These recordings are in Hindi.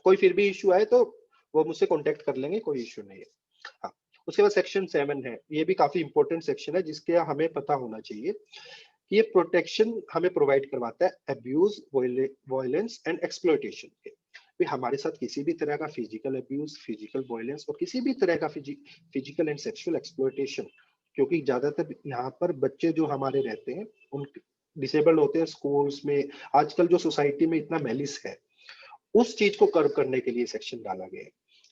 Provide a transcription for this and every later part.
कोई फिर भी इशू आए तो वो मुझसे कॉन्टेक्ट कर लेंगे, कोई इशू नहीं है। हाँ, उसके बाद सेक्शन 7 है, ये भी काफी इंपॉर्टेंट सेक्शन है जिसके हमें पता होना चाहिए कि ये प्रोटेक्शन हमें प्रोवाइड करवाता है अब्यूज, वायलेंस एंड एक्सप्लॉयटेशन के। हमारे साथ किसी भी तरह का फिजिकल अब्यूज, फिजिकल वायलेंस और किसी भी तरह का फिजिकल एंड सेक्सुअल एक्सप्लॉयटेशन, क्योंकि ज्यादातर यहाँ पर बच्चे जो हमारे रहते हैं उन डिसेबल्ड होते हैं स्कूल्स में, आजकल जो सोसाइटी में इतना मैलिस है, उस चीज को कर्व करने के लिए सेक्शन डाला गया है।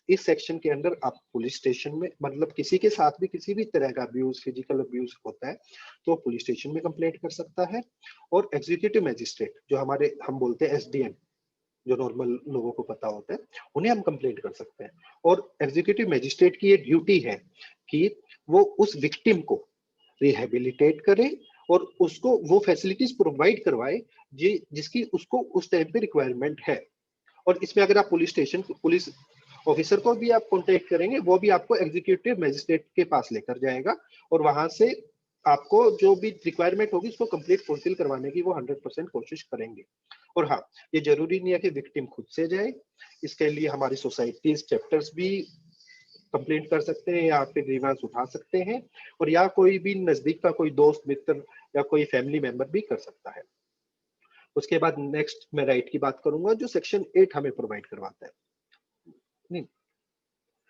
इस सेक्शन के अंदर आप पुलिस स्टेशन में, मतलब किसी के साथ भी किसी भी तरह का अब्यूज, फिजिकल अब्यूज होता है तो पुलिस स्टेशन में कंप्लेंट कर सकता है, और एग्जीक्यूटिव मैजिस्ट्रेट जो हमारे हम बोलते हैं एसडीएम, जो नॉर्मल लोगों को पता होता है, उन्हें हम कंप्लेंट कर सकते हैं। और एग्जीक्यूटिव मैजिस्ट्रेट की ये ड्यूटी है कि वो उस विक्टिम को रिहेबिलिटेट करे और उसको वो फैसिलिटीज प्रोवाइड करवाए जिसकी उसको उस टाइम पे रिक्वायरमेंट है। और इसमें अगर आप पुलिस स्टेशन, पुलिस ऑफिसर को भी आप कांटेक्ट करेंगे, वो भी आपको एग्जीक्यूटिव मैजिस्ट्रेट के पास लेकर जाएगा और वहां से आपको जो भी रिक्वायरमेंट होगी उसको कंप्लीट फुलफिल करवाने की वो 100% कोशिश करेंगे। और हाँ, ये जरूरी नहीं है कि विक्टिम खुद से जाए, इसके लिए हमारी सोसाइटीज चैप्टर्स भी कंप्लेंट कर सकते हैं या फिर ग्रीवांस उठा सकते हैं, और या कोई भी नजदीक का कोई दोस्त मित्र या कोई फैमिली मेंबर भी कर सकता है। उसके बाद नेक्स्ट मैं राइट की बात करूंगा जो सेक्शन 8 हमें प्रोवाइड करवाता है। नहीं,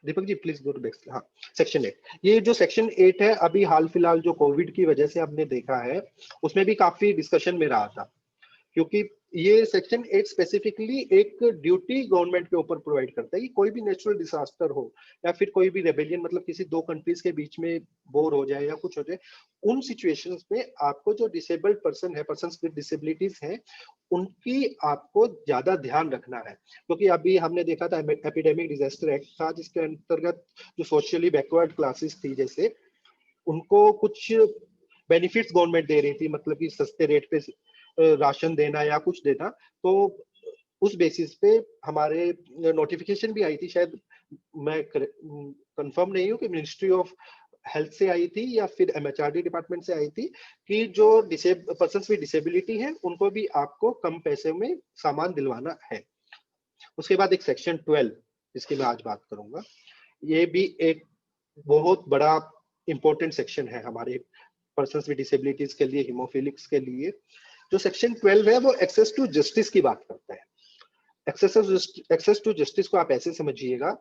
Deepak ji please go to next. हाँ, सेक्शन 8, ये जो सेक्शन 8 है अभी हाल फिलहाल जो कोविड की वजह से हमने देखा है उसमें भी काफी डिस्कशन में रहा था, क्योंकि ये सेक्शन 8 स्पेसिफिकली एक ड्यूटी गवर्नमेंट के ऊपर प्रोवाइड करता है कि कोई भी नेचुरल डिजास्टर हो या फिर कोई भी रेबेलियन, मतलब किसी दो कंट्रीज के बीच में वॉर हो जाए या कुछ हो जाए, उन सिचुएशंस में आपको जो डिसेबल्ड पर्सन है, पर्सन विद डिसेबिलिटीज हैं, उनकी आपको ज्यादा ध्यान रखना है। क्योंकि अभी हमने देखा था एपिडेमिक डिजास्टर एक्ट था जिसके अंतर्गत जो सोशली बैकवर्ड क्लासेस थी जैसे, उनको कुछ बेनिफिट्स गवर्नमेंट दे रही थी, मतलब कि सस्ते रेट पे राशन देना या कुछ देना, तो उस बेसिस पे हमारे नोटिफिकेशन भी आई थी, शायद मैं कंफर्म नहीं हूँ कि मिनिस्ट्री ऑफ हेल्थ से आई थी या फिर एमएचआरडी डिपार्टमेंट से आई थी, कि जो पर्सन विद डिसेबिलिटी है उनको भी आपको कम पैसे में सामान दिलवाना है। उसके बाद एक सेक्शन 12 जिसकी मैं आज बात करूंगा, ये भी एक बहुत बड़ा इंपॉर्टेंट सेक्शन है हमारे पर्सन विद डिसेबिलिटीज के लिए, हीमोफिलिक्स के लिए। जो सेक्शन 12 है वो एक्सेस टू जस्टिस की बात करता है। एक्सेस टू जस्टिस को आप ऐसे समझिएगा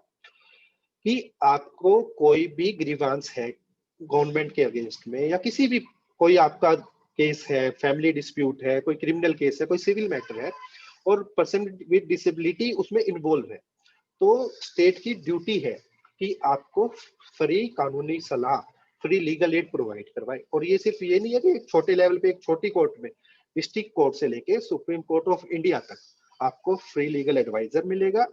कि आपको कोई भी ग्रीवांस है गवर्नमेंट के अगेंस्ट में, या किसी भी कोई आपका केस है, फैमिली डिस्प्यूट है, कोई क्रिमिनल केस है, कोई सिविल मैटर है, और पर्सन विद डिसेबिलिटी उसमें इन्वॉल्व है, तो स्टेट की ड्यूटी है कि आपको फ्री कानूनी सलाह, फ्री लीगल एड प्रोवाइड करवाए। और ये सिर्फ ये नहीं है कि एक छोटे लेवल पे, एक छोटी कोर्ट में, डिस्ट्रिक्ट कोर्ट से लेके सुप्रीम कोर्ट ऑफ इंडिया तक आपको फ्री लीगल एडवाइजर मिलेगा,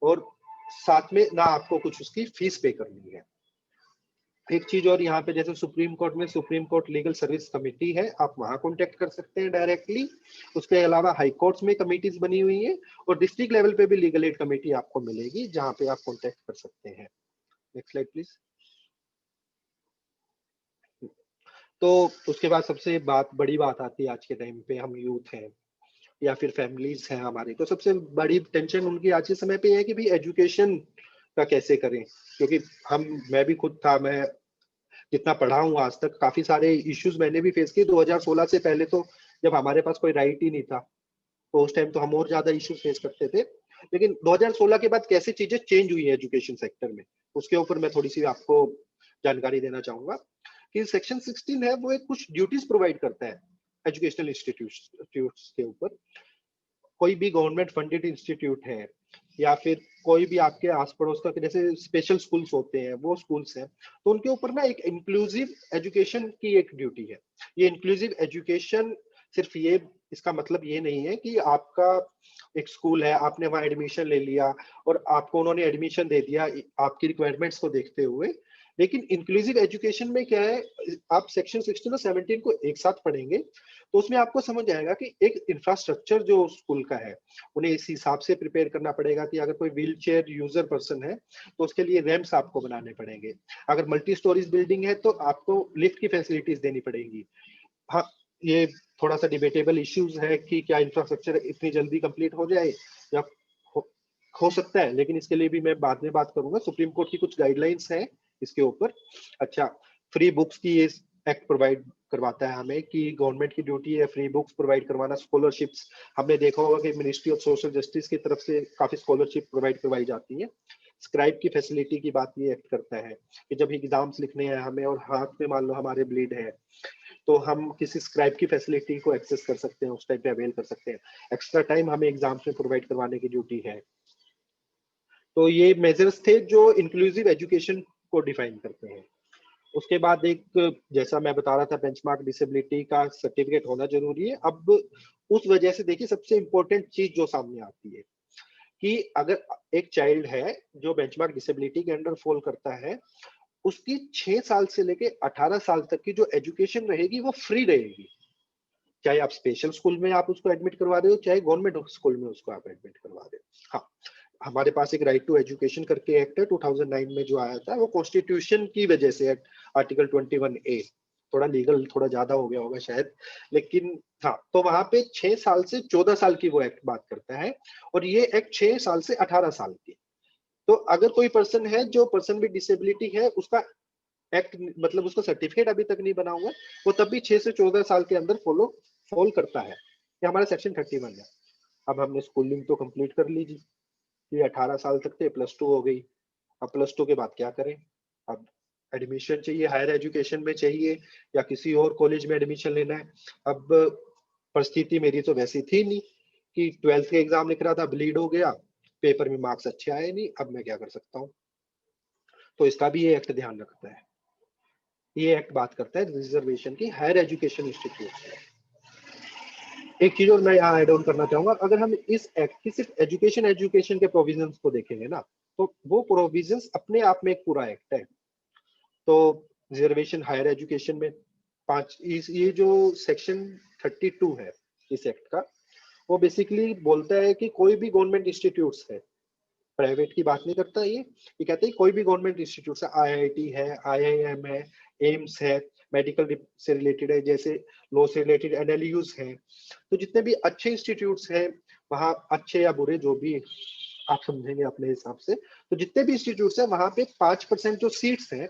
और साथ में ना आपको कुछ उसकी फीस पे करनी है। एक चीज और यहाँ पे, जैसे सुप्रीम कोर्ट में supreme court legal service committee है, आप वहां कॉन्टेक्ट कर सकते हैं डायरेक्टली। उसके अलावा हाई कोर्ट्स में कमेटीज बनी हुई है, और डिस्ट्रिक्ट लेवल पे भी लीगल एड कमेटी आपको मिलेगी जहां पे आप कॉन्टेक्ट कर सकते हैं। Next slide please. तो उसके बाद सबसे बड़ी बात आती है, आज के टाइम पे हम यूथ हैं या फिर फैमिलीज हैं हमारी, तो सबसे बड़ी टेंशन उनकी आज के समय पे है कि भाई एजुकेशन का कैसे करें। क्योंकि मैं भी खुद था, मैं जितना पढ़ा हूँ आज तक, काफी सारे इश्यूज मैंने भी फेस किए। 2016 से पहले तो जब हमारे पास कोई राइट ही नहीं था, तो उस टाइम तो हम और ज्यादा इश्यूज फेस करते थे। लेकिन 2016 के बाद कैसे चीजें चेंज हुई है एजुकेशन सेक्टर में, उसके ऊपर मैं थोड़ी सी आपको जानकारी देना चाहूंगा। कि सेक्शन 16 है वो एक कुछ ड्यूटीज प्रोवाइड करता है एजुकेशनल इंस्टीट्यूट्स के ऊपर। कोई भी गवर्नमेंट फंडेड इंस्टीट्यूट है या फिर कोई भी आपके आस पड़ोस का, जैसे स्पेशल स्कूल्स होते हैं, वो स्कूल्स हैं, तो उनके ऊपर ना एक इंक्लूसिव एजुकेशन की एक ड्यूटी है। ये इंक्लूसिव एजुकेशन सिर्फ ये, इसका मतलब ये नहीं है कि आपका एक स्कूल है, आपने वहां एडमिशन ले लिया और आपको उन्होंने एडमिशन दे दिया आपकी रिक्वायरमेंट्स को देखते हुए। लेकिन इंक्लूसिव एजुकेशन में क्या है, आप सेक्शन 16 और 17 को एक साथ पढ़ेंगे तो उसमें आपको समझ आएगा कि एक इंफ्रास्ट्रक्चर जो स्कूल का है, उन्हें इस हिसाब से प्रिपेयर करना पड़ेगा कि अगर कोई व्हील चेयर यूजर पर्सन है तो उसके लिए रैंप्स आपको बनाने पड़ेंगे। अगर मल्टी स्टोरीज बिल्डिंग है तो आपको लिफ्ट की फैसिलिटीज देनी पड़ेगी। हाँ, ये थोड़ा सा डिबेटेबल इश्यूज है कि क्या इंफ्रास्ट्रक्चर इतनी जल्दी कंप्लीट हो जाए या हो सकता है, लेकिन इसके लिए भी मैं बाद में बात करूंगा। सुप्रीम कोर्ट की कुछ गाइडलाइंस है इसके ऊपर। अच्छा, फ्री बुक्स की ये एक्ट प्रोवाइड करवाता है हमें कि गवर्नमेंट की ड्यूटी है फ्री बुक्स प्रोवाइड करवाना। स्कॉलरशिप्स हमने देखा होगा कि मिनिस्ट्री ऑफ सोशल जस्टिस की तरफ से काफी स्कॉलरशिप प्रोवाइड करवाई जाती है। स्क्राइब की फैसिलिटी की बात ये एक्ट करता है कि जब एग्जाम्स लिखने हैं हमें और हाथ में मान लो हमारे ब्लीड है, तो हम किसी स्क्राइब की फैसिलिटी को एक्सेस कर सकते हैं, उस टाइम पे अवेल कर सकते हैं। एक्स्ट्रा टाइम हमें एग्जाम्स में प्रोवाइड करवाने की ड्यूटी है। तो ये मेजर्स थे जो इंक्लूसिव एजुकेशन को डिफाइन करते हैं। उसके बाद एक, जैसा मैं बता रहा था, बेंचमार्क डिसेबिलिटी का सर्टिफिकेट होना जरूरी है। अब उस वजह से देखिए सबसे इंपॉर्टेंट चीज जो सामने आती है कि अगर एक चाइल्ड है जो बेंचमार्क डिसेबिलिटी के अंडर फॉल करता है, उसकी 6 साल से लेके 18 साल तक की जो एजुकेशन रहेगी वो फ्री रहेगी। चाहे आप स्पेशल स्कूल में आप उसको एडमिट करवा रहे हो, चाहे गवर्नमेंट स्कूल में उसको आप एडमिट करवा रहे हो। हाँ, हमारे पास एक राइट टू एजुकेशन करके एक्ट है 2009 में जो आया था, वो कॉन्स्टिट्यूशन की वजह से आर्टिकल 21A, थोड़ा लीगल थोड़ा ज्यादा हो गया होगा शायद, लेकिन हाँ, तो वहां पे 6 साल से 14 साल की वो एक्ट बात करता है, और ये एक्ट 6 साल से 18 साल की। तो अगर कोई पर्सन है जो पर्सन विद डिसेबिलिटी है, उसका एक्ट मतलब उसका सर्टिफिकेट अभी तक नहीं बना हुआ है, वो तब भी 6 से 14 साल के अंदर फॉल करता है। ये हमारा सेक्शन 31 है। अब हमने स्कूलिंग तो कंप्लीट कर ली जी, ये 18 साल तक थे, +2 हो गई। अब +2 के बाद क्या करें? अब एडमिशन चाहिए, हायर एजुकेशन में चाहिए या किसी और कॉलेज में एडमिशन लेना है। अब परिस्थिति मेरी तो वैसी थी नहीं कि 12th के एग्जाम लिख रहा था, ब्लीड हो गया, पेपर में मार्क्स अच्छे आए नहीं, अब मैं क्या कर सकता हूँ? तो इसका भी ये एक्ट ध्यान रखता है। ये एक्ट बात करता है रिजर्वेशन की हायर एजुकेशन इंस्टीट्यूट में। एक चीज और मैं यहाँ ऐड ऑन करना चाहूंगा, अगर हम इस एक्ट की सिर्फ एजुकेशन के प्रोविजंस को देखेंगे ना, तो वो प्रोविजंस अपने आप में एक पूरा एक्ट है। तो रिजर्वेशन हायर एजुकेशन में ये जो सेक्शन 32 है इस एक्ट का, वो बेसिकली बोलता है कि कोई भी गवर्नमेंट इंस्टीट्यूट्स है, प्राइवेट की बात नहीं करता ये कहते हैं कोई भी गवर्नमेंट इंस्टीट्यूट है, आईआईटी है, आईआईएम है, एम्स है, मेडिकल से रिलेटेड है, जैसे लॉ से रिलेटेड एनएलयूज हैं, तो जितने भी अच्छे इंस्टीट्यूट्स हैं वहाँ, अच्छे या बुरे जो भी आप समझेंगे अपने हिसाब से, तो जितने भी इंस्टीट्यूट्स हैं वहाँ पे 5% जो सीट्स हैं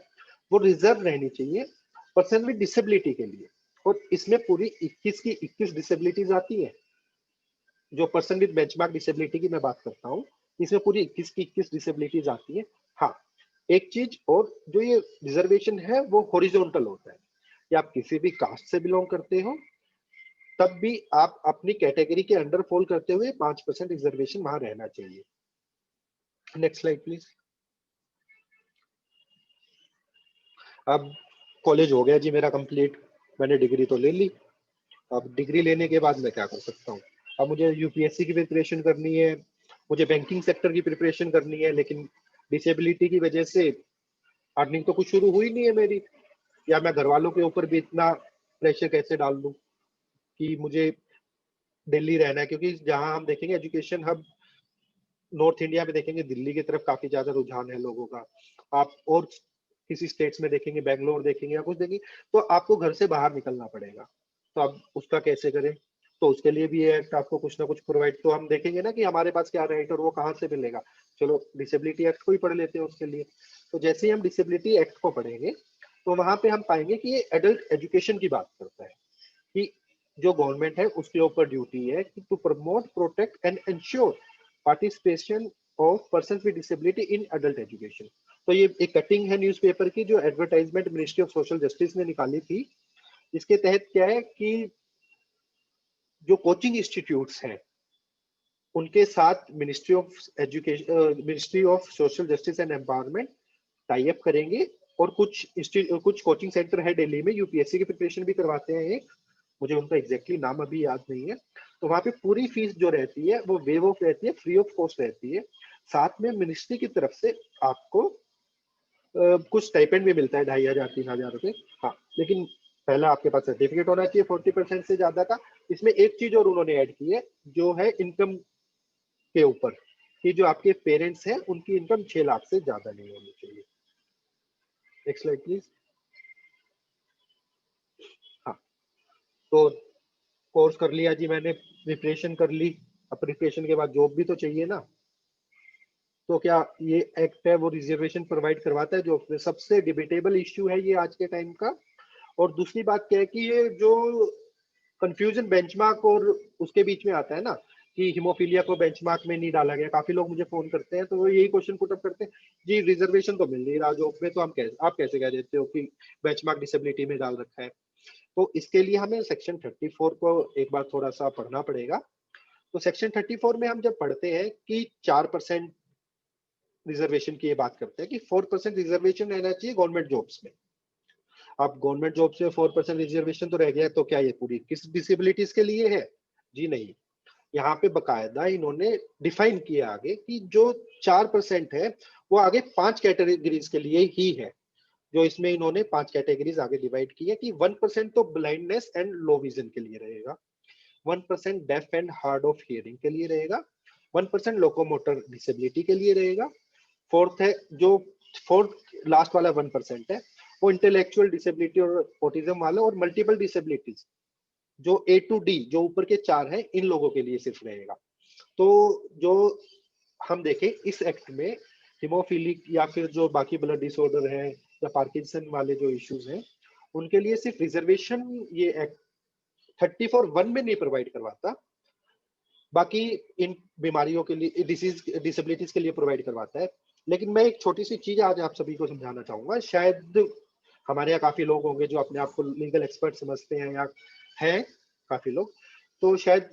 वो रिजर्व रहनी चाहिए पर्सन विद डिसेबिलिटी के लिए। और इसमें पूरी 21 की 21 डिसेबिलिटीज आती है। जो पर्सन विद बेंचमार्क डिसेबिलिटी की मैं बात करता हूँ, इसमें पूरी 21 की 21 डिसेबिलिटीज आती है। हाँ, एक चीज और, जो ये रिजर्वेशन है वो हॉरिजॉन्टल होता है कि आप किसी भी कास्ट से बिलोंग करते हो, तब भी आप अपनी कैटेगरी के अंडर फॉल करते हुए 5% रिजर्वेशन वहां रहना चाहिए। Next slide please. अब कॉलेज हो गया जी मेरा कंप्लीट, मैंने डिग्री तो ले ली। अब डिग्री लेने के बाद मैं क्या कर सकता हूँ? अब मुझे यूपीएससी की प्रिपरेशन करनी है, मुझे बैंकिंग सेक्टर की प्रिपरेशन करनी है, लेकिन डिसेबिलिटी की वजह से अर्निंग तो कुछ शुरू हुई नहीं है मेरी, या मैं घर वालों के ऊपर भी इतना प्रेशर कैसे डाल दूं कि मुझे दिल्ली रहना है, क्योंकि जहां हम देखेंगे एजुकेशन हब नॉर्थ इंडिया में देखेंगे, दिल्ली की तरफ काफी ज्यादा रुझान है लोगों का। आप और किसी स्टेट्स में देखेंगे, बैंगलोर देखेंगे या कुछ देखेंगे, तो आपको घर से बाहर निकलना पड़ेगा। तो अब उसका कैसे करें? तो उसके लिए भी ये एक्ट आपको कुछ ना कुछ प्रोवाइड, तो हम देखेंगे ना कि हमारे पास क्या राइट और वो कहाँ से मिलेगा। चलो डिसेबिलिटी एक्ट को ही पढ़ लेते हैं उसके लिए। तो जैसे ही हम डिसेबिलिटी एक्ट को पढ़ेंगे, तो वहां पे हम पाएंगे कि ये एडल्ट एजुकेशन की बात करता है कि जो गवर्नमेंट है उसके ऊपर ड्यूटी है कि to promote, protect and insure participation of person with disability in adult education. तो ये एक कटिंग है न्यूज़पेपर की जो advertisement ministry of social justice ने निकाली थी। इसके तहत क्या है कि जो कोचिंग इंस्टीट्यूट्स हैं उनके साथ ministry of education, ministry of social justice and empowerment tie up करेंगे, और कुछ कोचिंग सेंटर है दिल्ली में, यूपीएससी की प्रिपरेशन भी करवाते हैं एक, मुझे उनका एग्जैक्टली नाम अभी याद नहीं है। तो वहां पे पूरी फीस जो रहती है वो वेव ऑफ रहती है, फ्री ऑफ कॉस्ट रहती है। साथ में मिनिस्ट्री की तरफ से आपको कुछ स्टाइपेंड भी मिलता है, 2500 3000 रुपए। हाँ, लेकिन पहला आपके पास सर्टिफिकेट होना चाहिए 40% से ज्यादा का। इसमें एक चीज और उन्होंने ऐड की है, जो है इनकम के ऊपर, कि जो आपके पेरेंट्स हैं उनकी इनकम 6 लाख से ज्यादा नहीं होनी चाहिए। Next slide please. हाँ, तो कोर्स कर लिया जी मैंने, प्रिपरेशन कर ली। अब प्रिपरेशन के बाद जॉब भी तो चाहिए ना। तो क्या ये एक्ट है वो रिजर्वेशन प्रोवाइड करवाता है, जो सबसे डिबेटेबल इश्यू है ये आज के टाइम का। और दूसरी बात क्या है कि ये जो कंफ्यूजन बेंचमार्क और उसके बीच में आता है ना, कि हिमोफीलिया को बेंचमार्क में नहीं डाला गया, काफी लोग मुझे फोन करते हैं तो वो यही क्वेश्चन पुट अप करते हैं, जी रिजर्वेशन तो मिल नहीं रहा जॉब में, तो आप कैसे कह देते हो कि बेंचमार्क डिसेबिलिटी में डाल रखा है। तो इसके लिए हमें सेक्शन 34 को एक बार थोड़ा सा पढ़ना पड़ेगा। तो सेक्शन 34 में हम जब पढ़ते हैं कि 4% रिजर्वेशन की ये बात करते हैं कि 4% रिजर्वेशन रहना चाहिए गवर्नमेंट जॉब्स में। अब गवर्नमेंट जॉब से 4% रिजर्वेशन तो रह गया, तो क्या ये पूरी किस डिसेबिलिटीज के लिए है? जी नहीं, यहाँ पे बकायदा इन्होंने डिफाइन किया आगे कि जो 4% है वो आगे 5 कैटेगरीज के लिए ही है। जो इसमें इन्होंने 5 कैटेगरीज आगे डिवाइड की है कि 1% तो ब्लाइंडनेस एंड लो विजन के लिए रहेगा, 1% deaf and hard of hearing के लिए रहेगा, 1% लोकोमोटर डिसेबिलिटी के लिए रहेगा। फोर्थ है जो फोर्थ लास्ट वाला 1% है वो इंटेलेक्चुअल डिसेबिलिटी और ऑटिज्म वाला और मल्टीपल डिसेबिलिटीज जो A to D जो ऊपर के 4 हैं इन लोगों के लिए सिर्फ रहेगा। तो जो हम देखें इस एक्ट में हिमोफिलिक या फिर जो बाकी ब्लड डिसऑर्डर है या पार्किंसन वाले जो इश्यूज हैं उनके लिए सिर्फ रिजर्वेशन ये एक्ट 34(1) में नहीं प्रोवाइड करवाता, बाकी इन बीमारियों के लिए डिसीज डिसेबिलिटीज के लिए प्रोवाइड करवाता है। लेकिन मैं एक छोटी सी चीज आज आप सभी को समझाना चाहूंगा, शायद हमारे यहाँ काफी लोग होंगे जो अपने आप को लीगल एक्सपर्ट समझते हैं या हैं काफी लोग, तो शायद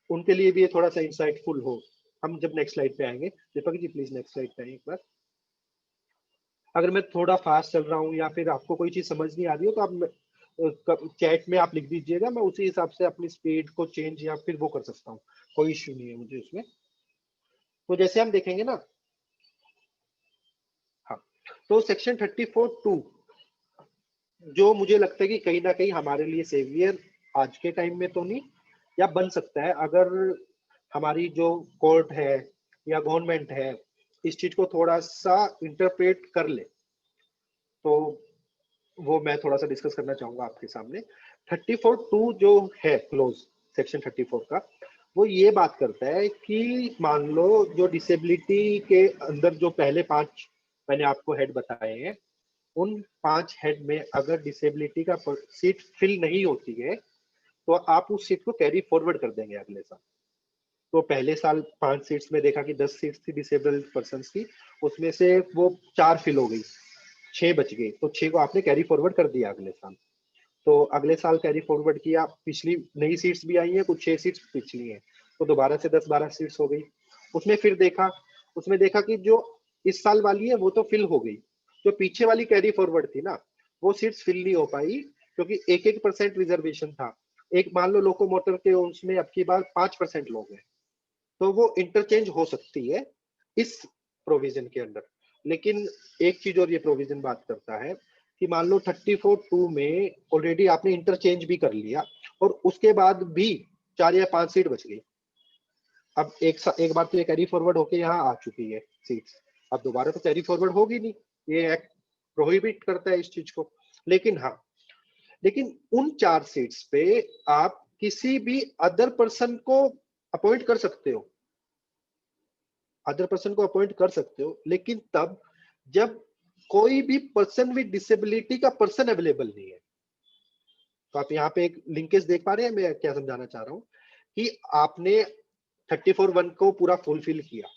उनके लिए भी ये थोड़ा सा इंसाइटफुल हो। हम जब नेक्स्ट स्लाइड पे आएंगे, Deepak ji please next slide पे आइए एक बार। अगर मैं थोड़ा फास्ट चल रहा हूँ या फिर आपको कोई चीज समझ नहीं आ रही हो तो आप चैट में आप लिख दीजिएगा, मैं उसी हिसाब से अपनी स्पीड को चेंज या फिर वो कर सकता हूँ, कोई इश्यू नहीं है मुझे उसमें। तो जैसे हम देखेंगे ना, हाँ, तो सेक्शन 34(2) जो मुझे लगता है कि कहीं ना कहीं हमारे लिए सेवियर आज के टाइम में तो नहीं, या बन सकता है अगर हमारी जो कोर्ट है या गवर्नमेंट है इस चीज को थोड़ा सा इंटरप्रेट कर ले, तो वो मैं थोड़ा सा डिस्कस करना चाहूंगा आपके सामने। 34(2) जो है क्लोज सेक्शन 34 का, वो ये बात करता है कि मान लो जो डिसेबिलिटी के अंदर जो पहले 5 मैंने आपको हेड बताए हैं, उन 5 हेड में अगर डिसेबिलिटी का सीट फिल नहीं होती है तो आप उस सीट को कैरी फॉरवर्ड कर देंगे अगले साल। तो पहले साल 5 सीट्स में देखा कि 10 सीट्स थी डिसेबल्ड पर्सन की, उसमें से वो 4 फिल हो गई, 6 बच गई, तो 6 को आपने कैरी फॉरवर्ड कर दिया अगले साल। तो अगले साल कैरी फॉरवर्ड किया, पिछली नई सीट्स भी आई हैं, कुछ 6 सीट्स पिछली हैं, तो दोबारा से 10-12 सीट्स हो गई। उसमें फिर देखा, उसमें देखा कि जो इस साल वाली है वो तो फिल हो गई, जो पीछे वाली कैरी फॉरवर्ड थी ना वो सीट्स फिल नहीं हो पाई, क्योंकि 1-1% रिजर्वेशन था। एक मान लो लोकोमोटर के उसमें अब की बार 5% लोग हैं, तो वो इंटरचेंज हो सकती है इस प्रोविजन के अंदर। लेकिन एक चीज और ये प्रोविजन बात करता है कि मान लो 34(2) में ऑलरेडी आपने इंटरचेंज भी कर लिया और उसके बाद भी 4 या 5 सीट बच गई। अब एक बार तो ये कैरी फॉरवर्ड होके यहाँ आ चुकी है सीट्स, अब दोबारा तो कैरी फॉरवर्ड होगी नहीं, ये एक्ट प्रोहिबिट करता है इस चीज को। लेकिन हाँ, लेकिन उन 4 सीट्स पे आप किसी भी अदर पर्सन को अपॉइंट कर सकते हो, अदर पर्सन को अपॉइंट कर सकते हो, लेकिन तब जब कोई भी पर्सन विद डिसेबिलिटी का पर्सन अवेलेबल नहीं है। तो आप यहाँ पे एक लिंकेज देख पा रहे हैं मैं क्या समझाना चाह रहा हूँ, कि आपने 34(1) को पूरा फुलफिल किया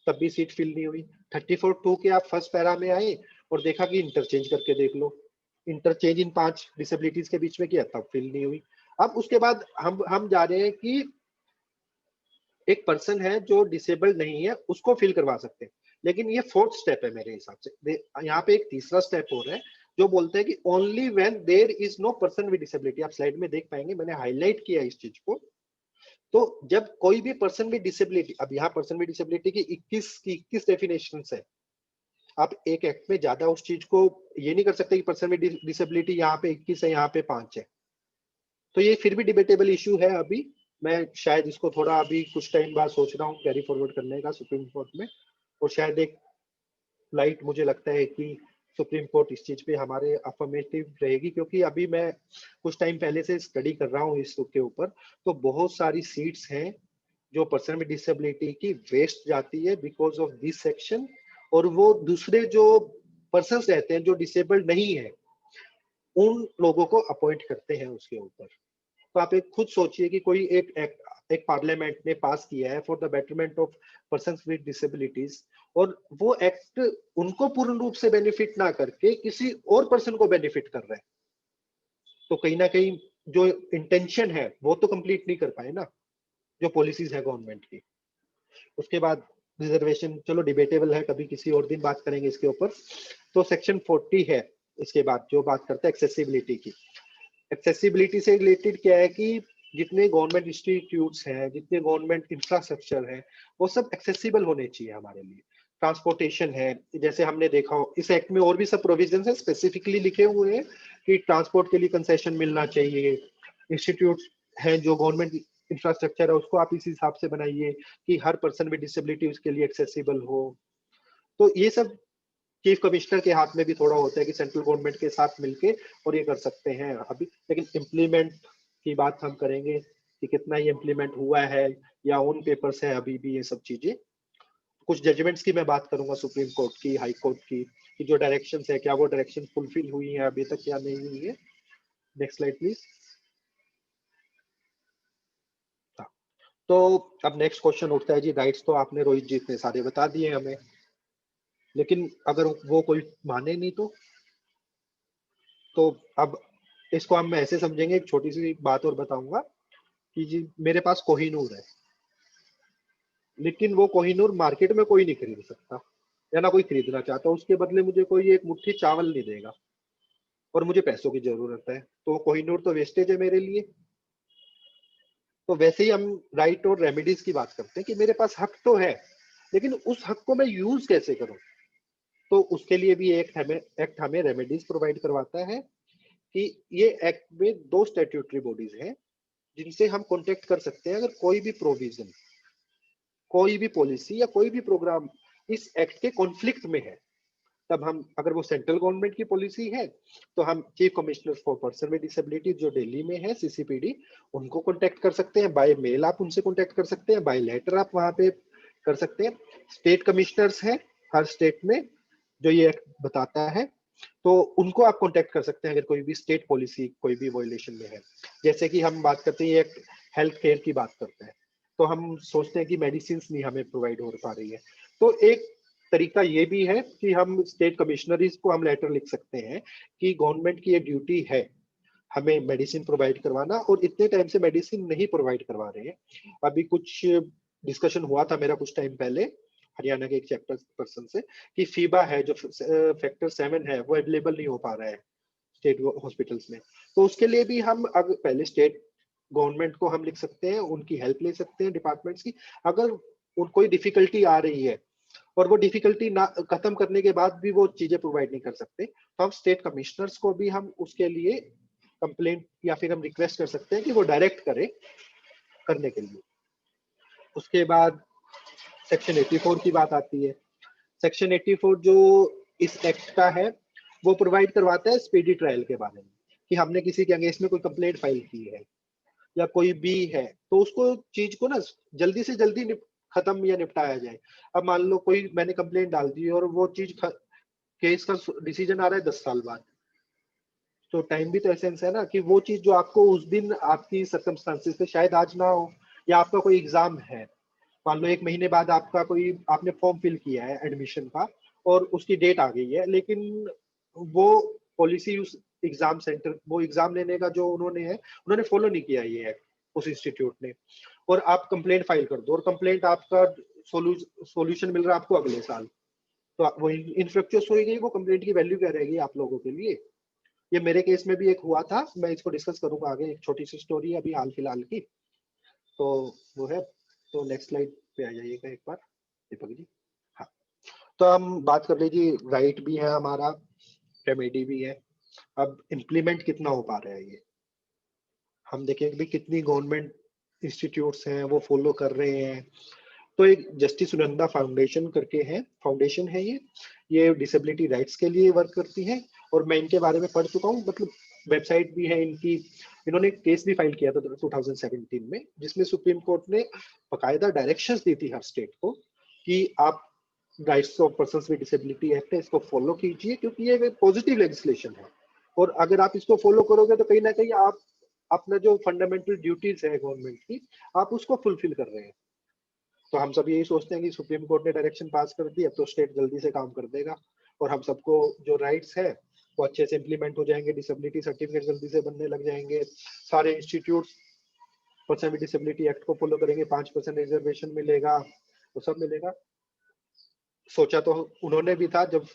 तब भी सीट फिल नहीं हुई, 34(2) के आप फर्स्ट पैरा में आए और देखा कि इंटरचेंज करके देख लो, इंटरचेंज इन 5 डिसेबिलिटीज के बीच में किया तब फिल नहीं हुई। अब उसके बाद हम जा रहे हैं कि एक पर्सन है जो डिसेबल्ड नहीं है उसको फिल करवा सकते हैं, लेकिन ये 4th स्टेप है मेरे हिसाब से। यहाँ पे एक तीसरा स्टेप हो रहा है जो बोलते हैं कि only when there is no person with disability, आप स्लाइड में देख पाएंगे मैंने हाईलाइट किया इस चीज को। तो जब कोई भी पर्सन विद डिसेबिलिटी, अब यहाँ पर्सन विद डिसेबिलिटी की 21 डेफिनेशन है, आप एक एक्ट में ज्यादा उस चीज को ये नहीं कर सकते कि पर्सन विद डिसेबिलिटी यहाँ पे 21 है यहाँ पे 5 है, तो ये फिर भी डिबेटेबल इशू है। अभी मैं शायद इसको थोड़ा अभी कुछ टाइम बाद सोच रहा हूँ कैरी फॉरवर्ड करने का सुप्रीम कोर्ट में, और शायद एक लाइट मुझे लगता है कि सुप्रीम कोर्ट इस चीज पे हमारे अफर्मेटिव रहेगी, क्योंकि अभी मैं कुछ टाइम पहले से स्टडी कर रहा हूँ इस के ऊपर, तो बहुत सारी सीट्स हैं जो पर्सन विद डिसेबिलिटी की वेस्ट जाती है बिकॉज ऑफ दिस सेक्शन, और वो दूसरे जो पर्सन रहते हैं जो डिसेबल्ड नहीं है उन लोगों को अपॉइंट करते हैं उसके ऊपर। तो आप एक खुद सोचिए कि कोई एक पार्लियामेंट ने पास किया है for the betterment of persons with disabilities, और वो एक्ट उनको पूर्ण रूप से बेनिफिट ना करके किसी और पर्सन को बेनिफिट कर रहा है, तो कहीं ना कहीं जो इंटेंशन है वो तो कंप्लीट नहीं कर पाए ना, जो पॉलिसीज है गवर्नमेंट की। उसके बाद रिजर्वेशन, चलो डिबेटेबल है, कभी किसी और दिन बात करेंगे इसके ऊपर। तो सेक्शन 40 है इसके बाद, जो बात करता है एक्सेसिबिलिटी की। एक्सेसिबिलिटी से रिलेटेड क्या है कि जितने गवर्नमेंट इंस्टीट्यूट्स हैं, जितने गवर्नमेंट इंफ्रास्ट्रक्चर है, वो सब एक्सेसिबल होने चाहिए हमारे लिए। ट्रांसपोर्टेशन है, जैसे हमने देखा हो इस एक्ट में और भी सब प्रोविजन है स्पेसिफिकली लिखे हुए हैं कि ट्रांसपोर्ट के लिए कंसेशन मिलना चाहिए। इंस्टीट्यूट है जो गवर्नमेंट इंफ्रास्ट्रक्चर है उसको आप इस हिसाब से बनाइए कि हर पर्सन विद डिसेबिलिटी उसके लिए एक्सेसिबल हो। तो ये सब चीफ कमिश्नर के हाथ में भी थोड़ा होता है कि सेंट्रल गवर्नमेंट के साथ मिलके और ये कर सकते हैं अभी, लेकिन इम्प्लीमेंट की बात हम करेंगे कि कितना ये इम्प्लीमेंट हुआ है या ऑन पेपर्स है अभी भी ये सब चीजें। कुछ जजमेंट्स की मैं बात करूंगा सुप्रीम कोर्ट की, हाई कोर्ट की, कि जो डायरेक्शंस है क्या वो डायरेक्शन फुलफिल हुई है अभी तक या नहीं हुई है। Next slide please. तो अब नेक्स्ट क्वेश्चन उठता है जी, राइट्स तो आपने रोहित जी इतने सारे बता दिए हमें, लेकिन अगर वो कोई माने नहीं तो अब इसको हम ऐसे समझेंगे, एक छोटी सी बात और बताऊंगा कि जी मेरे पास कोहिनूर है, लेकिन वो कोहिनूर मार्केट में कोई नहीं खरीद सकता या ना कोई खरीदना चाहता, उसके बदले मुझे कोई एक मुट्ठी चावल नहीं देगा और मुझे पैसों की जरूरत है, तो कोहिनूर तो वेस्टेज है मेरे लिए। तो वैसे ही हम राइट और रेमेडीज की बात करते हैं कि मेरे पास हक तो है, लेकिन उस हक को मैं यूज कैसे करूं। तो उसके लिए भी एक्ट हमें रेमेडीज प्रोवाइड करवाता है कि ये एक्ट में दो स्टैट्यूटरी बॉडीज हैं जिनसे हम कॉन्टेक्ट कर सकते हैं अगर कोई भी प्रोविजन, कोई भी पॉलिसी या कोई भी प्रोग्राम इस एक्ट के कॉन्फ्लिक्ट में है। तब हम, अगर वो सेंट्रल गवर्नमेंट की पॉलिसी है तो हम chief commissioner for person with disability जो दिल्ली में है सीसीपीडी, उनको कॉन्टेक्ट कर सकते हैं। बाय मेल आप उनसे कॉन्टेक्ट कर सकते हैं, बाय लेटर आप वहां पे कर सकते हैं। स्टेट कमिश्नर्स हैं हर स्टेट में जो ये एक्ट बताता है, तो उनको आप कॉन्टेक्ट कर सकते हैं अगर कोई भी स्टेट पॉलिसी कोई भी वायलेशन में है। जैसे कि हम बात करते हैं ये हेल्थ केयर की बात करते हैं, तो हम सोचते हैं कि मेडिसिन नहीं हमें प्रोवाइड हो पा रही है, तो एक तरीका ये भी है कि हम स्टेट कमिश्नरीज को हम लेटर लिख सकते हैं कि गवर्नमेंट की ये ड्यूटी है हमें मेडिसिन प्रोवाइड करवाना, और इतने टाइम से मेडिसिन नहीं प्रोवाइड करवा रहे हैं। अभी कुछ डिस्कशन हुआ था मेरा कुछ टाइम पहले हरियाणा के एक चैप्टर पर्सन से कि फीबा है जो फैक्टर 7 है वो अवेलेबल नहीं हो पा रहा है स्टेट हॉस्पिटल्स में। तो उसके लिए भी हम अगर पहले स्टेट गवर्नमेंट को हम लिख सकते हैं, उनकी हेल्प ले सकते हैं डिपार्टमेंट्स की। अगर कोई डिफिकल्टी आ रही है और वो डिफिकल्टी ना खत्म करने के बाद भी वो चीजें प्रोवाइड नहीं कर सकते, तो हम स्टेट कमिश्नर्स को भी हम उसके लिए कंप्लेंट या फिर हम रिक्वेस्ट कर सकते हैं कि वो डायरेक्ट करे करने के लिए। उसके बाद सेक्शन 84 की बात आती है। सेक्शन 84 जो इस एक्ट का है वो प्रोवाइड करवाता है स्पीडी ट्रायल के बारे में, कि हमने किसी के अगेंस्ट में कोई कंप्लेंट फाइल की है या कोई भी है तो उसको चीज को ना जल्दी से जल्दी खत्म या निपटाया जाए। अब मान लो कोई मैंने कंप्लेंट डाल दी और वो चीज केस का डिसीजन आ रहा है 10 साल बाद, तो टाइम भी तो एसेंस है ना, कि वो चीज जो आपको उस दिन आपकी सर्कमस्टांसिस पे शायद आज ना हो, या आपका कोई एग्जाम है, मान लो 1 महीने बाद आपका कोई आपने फॉर्म फिल किया है एडमिशन का और उसकी डेट आ गई है, लेकिन वो पॉलिसी उस एग्जाम सेंटर, वो एग्जाम लेने का जो उन्होंने है उन्होंने फॉलो नहीं किया ये है उस इंस्टीट्यूट ने, और आप कंप्लेंट फाइल कर दो और कंप्लेंट आपका सॉल्यूशन मिल रहा है आपको अगले साल, तो वो इनफ्रुक्चुअस हो गई, वो कंप्लेंट की वैल्यू क्या रहेगी आप लोगों के लिए। ये मेरे केस में भी एक हुआ था, मैं इसको डिस्कस करूंगा आगे, एक छोटी सी स्टोरी है अभी हाल फिलहाल की, तो वो है। तो नेक्स्ट स्लाइड पे आ जाइएगा एक बार दीपक जी। हाँ, तो हम बात कर लीजिए, राइट भी है हमारा, रेमेडी भी है। अब इम्प्लीमेंट कितना हो पा रहा है ये हम देखें भी, कितनी गवर्नमेंट इंस्टीट्यूट्स हैं वो फॉलो कर रहे हैं। तो एक जस्टिस सुनंदा फाउंडेशन करके है, फाउंडेशन है ये डिसेबिलिटी राइट्स के लिए वर्क करती है, और मैं इनके बारे में पढ़ चुका हूँ, मतलब वेबसाइट भी है इनकी। इन्होंने केस भी फाइल किया था 2017 में, जिसमें सुप्रीम कोर्ट ने बकायदा डायरेक्शंस दी थी हर स्टेट को कि आप rights of person with disability act है, इसको फॉलो कीजिए, क्योंकि ये पॉजिटिव लेजिस्लेशन है। और अगर आप इसको फॉलो करोगे तो कहीं ना कहीं आप अपना जो फंडामेंटल ड्यूटीज है गवर्नमेंट की, आप उसको फुलफिल कर रहे हैं। तो हम सब यही सोचते हैं कि सुप्रीम कोर्ट ने डायरेक्शन पास कर दी, अब तो स्टेट जल्दी से काम कर देगा और हम सबको जो राइट्स है वो अच्छे से इम्प्लीमेंट हो जाएंगे, डिसेबिलिटी सर्टिफिकेट जल्दी से बनने लग जाएंगे, सारे institute person with disability act को फॉलो करेंगे, 5% रिजर्वेशन मिलेगा, वो सब मिलेगा। सोचा तो उन्होंने भी था, जब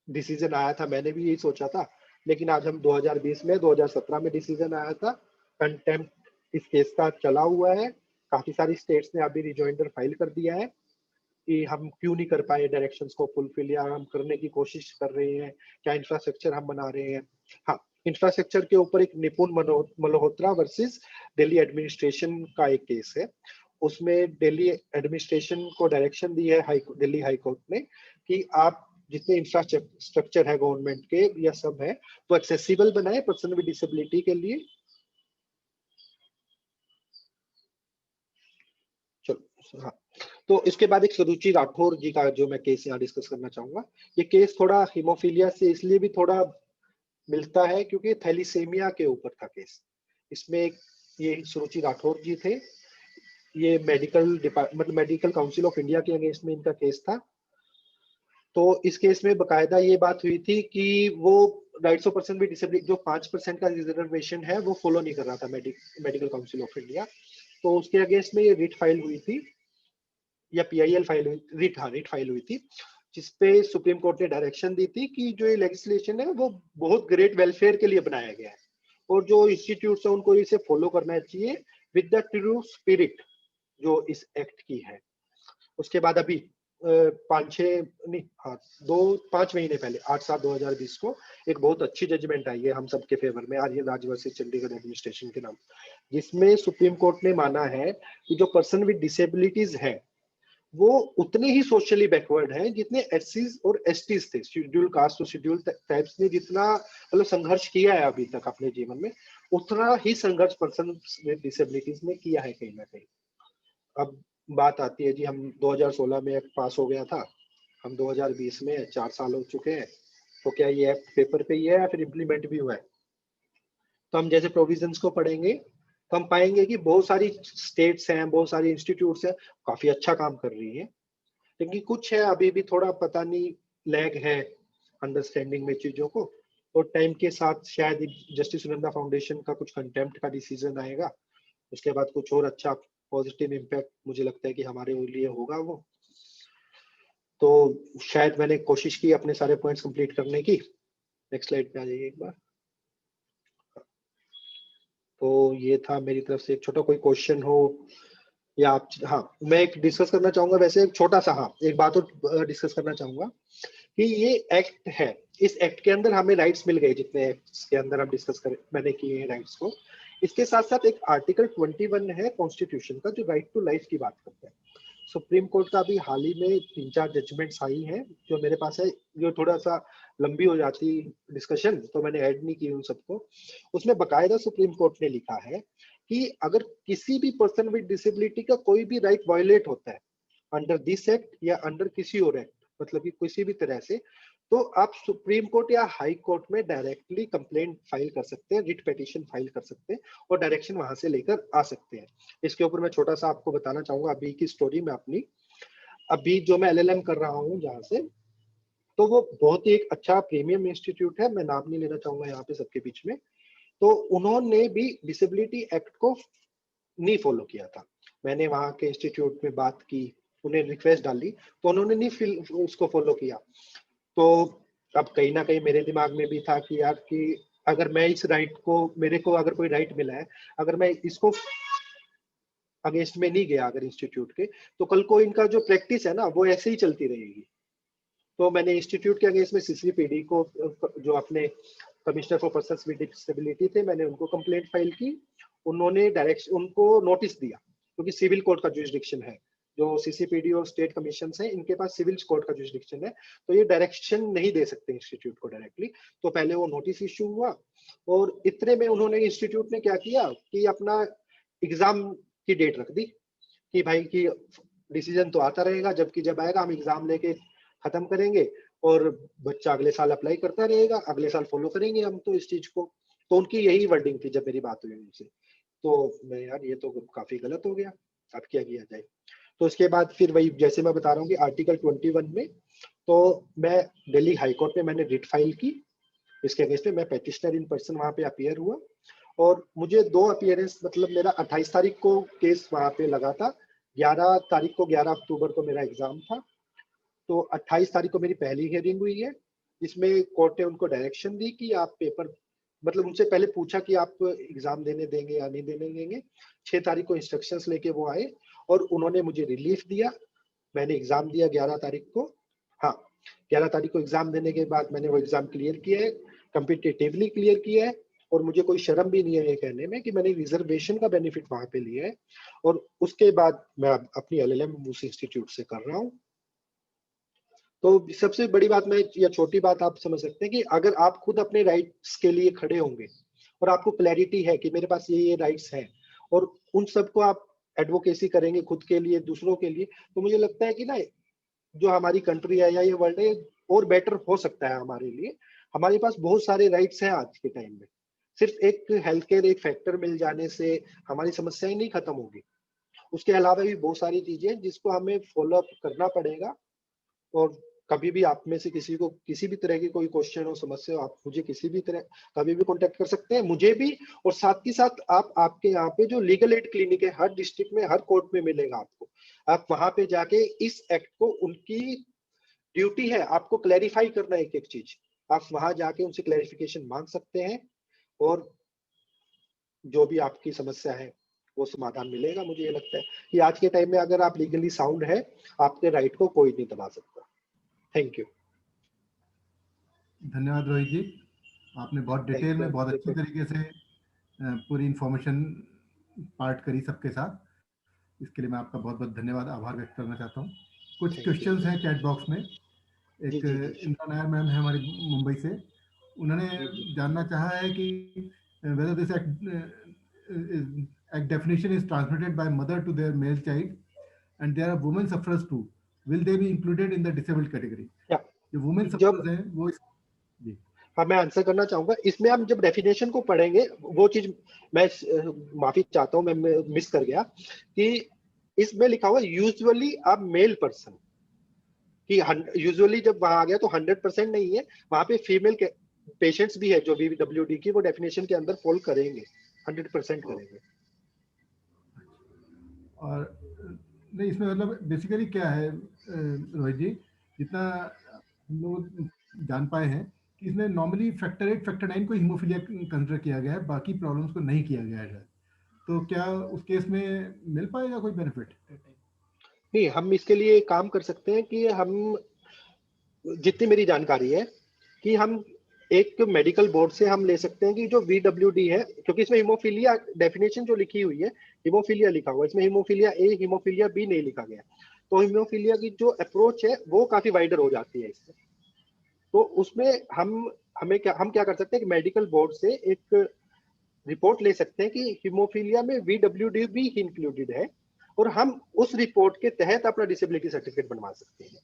डिसीजन आया था मैंने भी यही सोचा था, लेकिन आज हम 2020 में 2017 में डिसीजन आया था, कंटेम्प्ट इस केस का चला हुआ है। काफी सारी स्टेट्स ने अभी रिजॉइंडर फाइल कर दिया है कि हम क्यों नहीं कर पाए डायरेक्शंस को फुलफिल, या हम करने की कोशिश कर रहे हैं, क्या इंफ्रास्ट्रक्चर हम बना रहे हैं। हाँ, इंफ्रास्ट्रक्चर के ऊपर एक निपुण मल्होत्रा वर्सेस दिल्ली एडमिनिस्ट्रेशन का एक केस है। उसमें दिल्ली एडमिनिस्ट्रेशन को डायरेक्शन दी है दिल्ली हाई कोर्ट ने कि आप जितने इंफ्रास्ट्रक्चर है गवर्नमेंट के या सब है वो एक्सेसिबल बनाए पर्सन विद डिसेबिलिटी के लिए। चलो, हाँ, तो इसके बाद एक सुरुचि राठौर जी का जो मैं केस यहाँ डिस्कस करना चाहूंगा। ये केस थोड़ा हीमोफीलिया से इसलिए भी थोड़ा मिलता है क्योंकि थैलीसेमिया के ऊपर था केस। इसमें ये सुरुचि राठौर जी थे, ये मेडिकल डिपार्टमेंट मतलब मेडिकल काउंसिल ऑफ इंडिया के अगेंस्ट में इनका केस था। तो इस केस में बकायदा ये बात हुई थी कि वो rights of person with disability जो 5% का रिजर्वेशन है वो फॉलो नहीं कर रहा था मेडिकल काउंसिल ऑफ इंडिया। तो उसके अगेंस्ट में ये रिट फाइल हुई थी या पीआईएल फाइल हुई, रिट फाइल हुई थी, जिसपे सुप्रीम कोर्ट ने डायरेक्शन दी थी कि जो ये लेजिस्लेशन है वो बहुत ग्रेट वेलफेयर के लिए बनाया गया है और जो इंस्टीट्यूट्स है उनको इसे फॉलो करना चाहिए विद द ट्रू स्पिरिट जो इस एक्ट की है। उसके बाद अभी 5 महीने पहले 8/7/2020 को एक बहुत अच्छी जजमेंट आई है हम सबके फेवर में, आर्यन राज वर्सेस चंडीगढ़ एडमिनिस्ट्रेशन के नाम, जिसमें सुप्रीम कोर्ट ने माना है कि जो पर्सन विद डिसेबिलिटीज है वो उतने ही सोशली बैकवर्ड हैं जितने एससीज और एसटीज थे। शेड्यूल कास्ट और शेड्यूल ट्राइब्स ने जितना मतलब संघर्ष किया है अभी तक अपने जीवन में, उतना ही संघर्ष पर्सन विद डिसेबिलिटीज ने किया है कहीं ना कहीं। अब बात आती है जी, हम 2016 में एक्ट पास हो गया था, हम 2020 में 4 साल हो चुके हैं, तो क्या ये एक्ट पेपर पे ही है या फिर इम्प्लीमेंट भी हुआ है? तो हम जैसे प्रोविजंस को पढ़ेंगे तो हम पाएंगे कि बहुत सारी स्टेट्स हैं, बहुत सारी इंस्टीट्यूट्स हैं, काफी अच्छा काम कर रही है, लेकिन कुछ है अभी भी थोड़ा पता नहीं लैग है अंडरस्टैंडिंग में चीजों को। और टाइम के साथ शायद जस्टिस सुनंदा फाउंडेशन का कुछ कंटेम्प्ट का डिसीजन आएगा, उसके बाद कुछ और अच्छा पॉजिटिव इम्पैक्ट मुझे लगता है कि हमारे लिए होगा वो। तो शायद मैंने कोशिश की अपने सारे पॉइंट्स कंप्लीट करने की। नेक्स्ट स्लाइड पे आ जाइए एक बार। तो ये था मेरी तरफ से एक छोटा कोई क्वेश्चन हो या आप, हाँ मैं एक डिस्कस करना चाहूंगा वैसे एक छोटा सा, हाँ एक बात और डिस्कस करना चाहूंगा कि ये एक्ट है, इस एक्ट के अंदर हमें राइट्स मिल गए जितने एक्ट्स के अंदर हम डिस्कस करें मैंने किए हैं राइट्स को। इसके साथ साथ एक आर्टिकल 21 है कॉन्स्टिट्यूशन का जो राइट टू लाइफ की बात करता है। सुप्रीम कोर्ट का अभी हाल ही में 3-4 जजमेंट्स आई हैं जो मेरे पास है, जो थोड़ा सा लंबी हो जाती डिस्कशन तो मैंने ऐड नहीं की उन सबको। उसमें बकायदा सुप्रीम कोर्ट ने लिखा है कि अगर किसी भी पर्सन विद डिसेबिलिटी का कोई भी राइट वायलेट होता है अंडर दिस एक्ट या अंडर किसी और एक्ट, मतलब कि किसी भी तरह से, तो आप सुप्रीम कोर्ट या हाई कोर्ट में डायरेक्टली कंप्लेंट फाइल कर सकते हैं, रिट पिटीशन फाइल कर सकते हैं और डायरेक्शन वहां से लेकर आ सकते हैं। इसके ऊपर मैं छोटा सा आपको बताना चाहूंगा अभी की स्टोरी में अपनी। अभी जो मैं एलएलएम कर रहा हूँ जहाँ से, तो वो बहुत ही एक अच्छा प्रीमियम इंस्टीट्यूट है, मैं नाम नहीं लेना चाहूंगा यहाँ पे सबके बीच में। तो उन्होंने भी डिसेबिलिटी एक्ट को नहीं फॉलो किया था। मैंने वहां के इंस्टीट्यूट में बात की, उन्हें रिक्वेस्ट डाली, तो उन्होंने नहीं उसको फॉलो किया। तो अब कहीं ना कहीं मेरे दिमाग में भी था कि यार कि अगर मैं इस राइट को, मेरे को अगर कोई राइट मिला है, अगर मैं इसको अगेंस्ट में नहीं गया अगर इंस्टीट्यूट के, तो कल को इनका जो प्रैक्टिस है ना वो ऐसे ही चलती रहेगी। तो मैंने इंस्टीट्यूट के अगेंस्ट में सीसीपीडी को, जो अपने commissioner for persons with disability थे, मैंने उनको कंप्लेंट फाइल की। उन्होंने डायरेक्ट उनको नोटिस दिया क्योंकि सिविल कोर्ट का जुरिसडिक्शन है, जो सीसीपीडी और स्टेट कमीशन हैं, इनके पास सिविल कोर्ट का जुरिडिक्शन है, तो ये डायरेक्शन नहीं दे सकते इंस्टीट्यूट को डायरेक्टली। तो पहले वो नोटिस इश्यू हुआ और इतने में उन्होंने, इंस्टीट्यूट ने क्या किया कि अपना एग्जाम की डेट रख दी कि भाई की डिसीजन तो आता रहेगा, जबकि जब आएगा हम एग्जाम लेके खत्म करेंगे और बच्चा अगले साल अप्लाई करता रहेगा, अगले साल फॉलो करेंगे हम तो इस चीज को। तो उनकी यही वर्डिंग थी जब मेरी बात हुई उनसे। तो मैं यार ये तो काफी गलत हो गया, अब क्या किया जाए। तो उसके बाद फिर वही जैसे मैं बता रहा हूँ कि आर्टिकल 21 में, तो मैं दिल्ली हाई कोर्ट में मैंने रिट फाइल की इसके अगेंस्ट में। मैं पेटिशनर इन पर्सन वहां पे अपीयर हुआ और मुझे 2 अपीयरेंस, मतलब मेरा 28 तारीख को केस वहां पे लगा था, 11 तारीख को, 11 अक्टूबर को मेरा एग्जाम था। तो 28 तारीख को मेरी पहली हियरिंग हुई है, जिसमें कोर्ट ने उनको डायरेक्शन दी कि आप पेपर, मतलब उनसे पहले पूछा कि आप एग्जाम देने देंगे या नहीं देने देंगे। 6 तारीख को इंस्ट्रक्शंस लेके वो आए और उन्होंने मुझे रिलीफ दिया। मैंने एग्जाम दिया 11 तारीख को। हाँ, 11 तारीख को एग्जाम देने के बाद मैंने वो एग्जाम क्लियर किया है, कम्पिटिटिवली क्लियर किया है। और मुझे कोई शर्म भी नहीं है ये कहने में कि मैंने रिजर्वेशन का बेनिफिट वहां पे लिया है। और उसके बाद मैं अपनी एलएलएम उस इंस्टीट्यूट से कर रहा हूँ। तो सबसे बड़ी बात मैं, या छोटी बात आप समझ सकते हैं कि अगर आप खुद अपने राइट्स के लिए खड़े होंगे और आपको क्लैरिटी है कि मेरे पास ये राइट्स हैं, और उन सबको आप एडवोकेसी करेंगे खुद के लिए, दूसरों के लिए, तो मुझे लगता है कि ना, जो हमारी कंट्री है या ये वर्ल्ड है और बेटर हो सकता है हमारे लिए। हमारे पास बहुत सारे राइट्स हैं आज के टाइम में। सिर्फ एक हेल्थ केयर एक फैक्टर मिल जाने से हमारी समस्याएं नहीं खत्म होगी। उसके अलावा भी बहुत सारी चीजें जिसको हमें फॉलो अप करना पड़ेगा। और कभी भी आप में से किसी को किसी भी तरह की कोई क्वेश्चन हो, समस्या हो, आप मुझे किसी भी तरह कभी भी कांटेक्ट कर सकते हैं, मुझे भी। और साथ ही साथ आप, आपके यहाँ पे जो लीगल एड क्लिनिक है हर डिस्ट्रिक्ट में, हर कोर्ट में मिलेगा आपको। आप वहां पे जाके इस एक्ट को, उनकी ड्यूटी है आपको क्लैरिफाई करना एक एक चीज, आप वहां जाके उनसे क्लैरिफिकेशन मांग सकते हैं और जो भी आपकी समस्या है वो समाधान मिलेगा। मुझे ये लगता है कि आज के टाइम में अगर आप लीगली साउंड है, आपके राइट को कोई नहीं दबा सकता। Thank you. धन्यवाद रोहित जी, आपने बहुत डिटेल में, बहुत अच्छी थैंक तरीके से पूरी इंफॉर्मेशन पार्ट करी सबके साथ। इसके लिए मैं आपका बहुत बहुत धन्यवाद, आभार व्यक्त करना चाहता हूँ। कुछ यू। क्वेश्चंस हैं चैट बॉक्स में। जी एक जी जी इंद्रा नायर मैम है हमारी मुंबई से, उन्होंने जी जी। जानना चाहा है कि whether this act definition is transmitted by mother to their male child and there are women sufferers too, will they be included in the disabled category? या जो वुमेन जब, सफरर्स हैं वो जी हाँ मैं आंसर करना चाहूंगा इसमें। हम जब डेफिनेशन को पढ़ेंगे वो चीज, मैं माफी चाहता हूँ, मैं मिस कर गया कि इसमें लिखा हुआ यूजुअली अ मेल पर्सन, कि यूजुअली जब वहां आ गया तो 100% नहीं है, वहां पे फीमेल के पेशेंट्स भी है जो VWD की वो डेफिनेशन के अंदर फॉल करेंगे, 100% करेंगे। और नहीं, इसमें मतलब बेसिकली क्या है रोहित जी, जितना हम लोग जान पाए हैं कि इसमें नॉर्मली फैक्टर 8 फैक्टर 9 को हीमोफीलिया कंसिडर किया गया है, बाकी प्रॉब्लम्स को नहीं किया गया है। तो क्या उस केस में मिल पाएगा कोई बेनिफिट? नहीं, हम इसके लिए काम कर सकते हैं कि हम, जितनी मेरी जानकारी है, कि हम एक मेडिकल बोर्ड से हम ले सकते हैं कि जो VWD है, क्योंकि इसमें हीमोफीलिया डेफिनेशन जो लिखी हुई है, हीमोफीलिया लिखा हुआ है, इसमें हीमोफीलिया ए हीमोफीलिया बी नहीं लिखा गया। तो हीमोफीलिया की जो अप्रोच है वो काफी वाइडर हो जाती है इसमें। तो उसमें हम क्या कर सकते हैं कि मेडिकल बोर्ड से एक रिपोर्ट ले सकते हैं कि हीमोफीलिया में VWD भी इंक्लूडेड है, और हम उस रिपोर्ट के तहत अपना डिसेबिलिटी सर्टिफिकेट बनवा सकते हैं।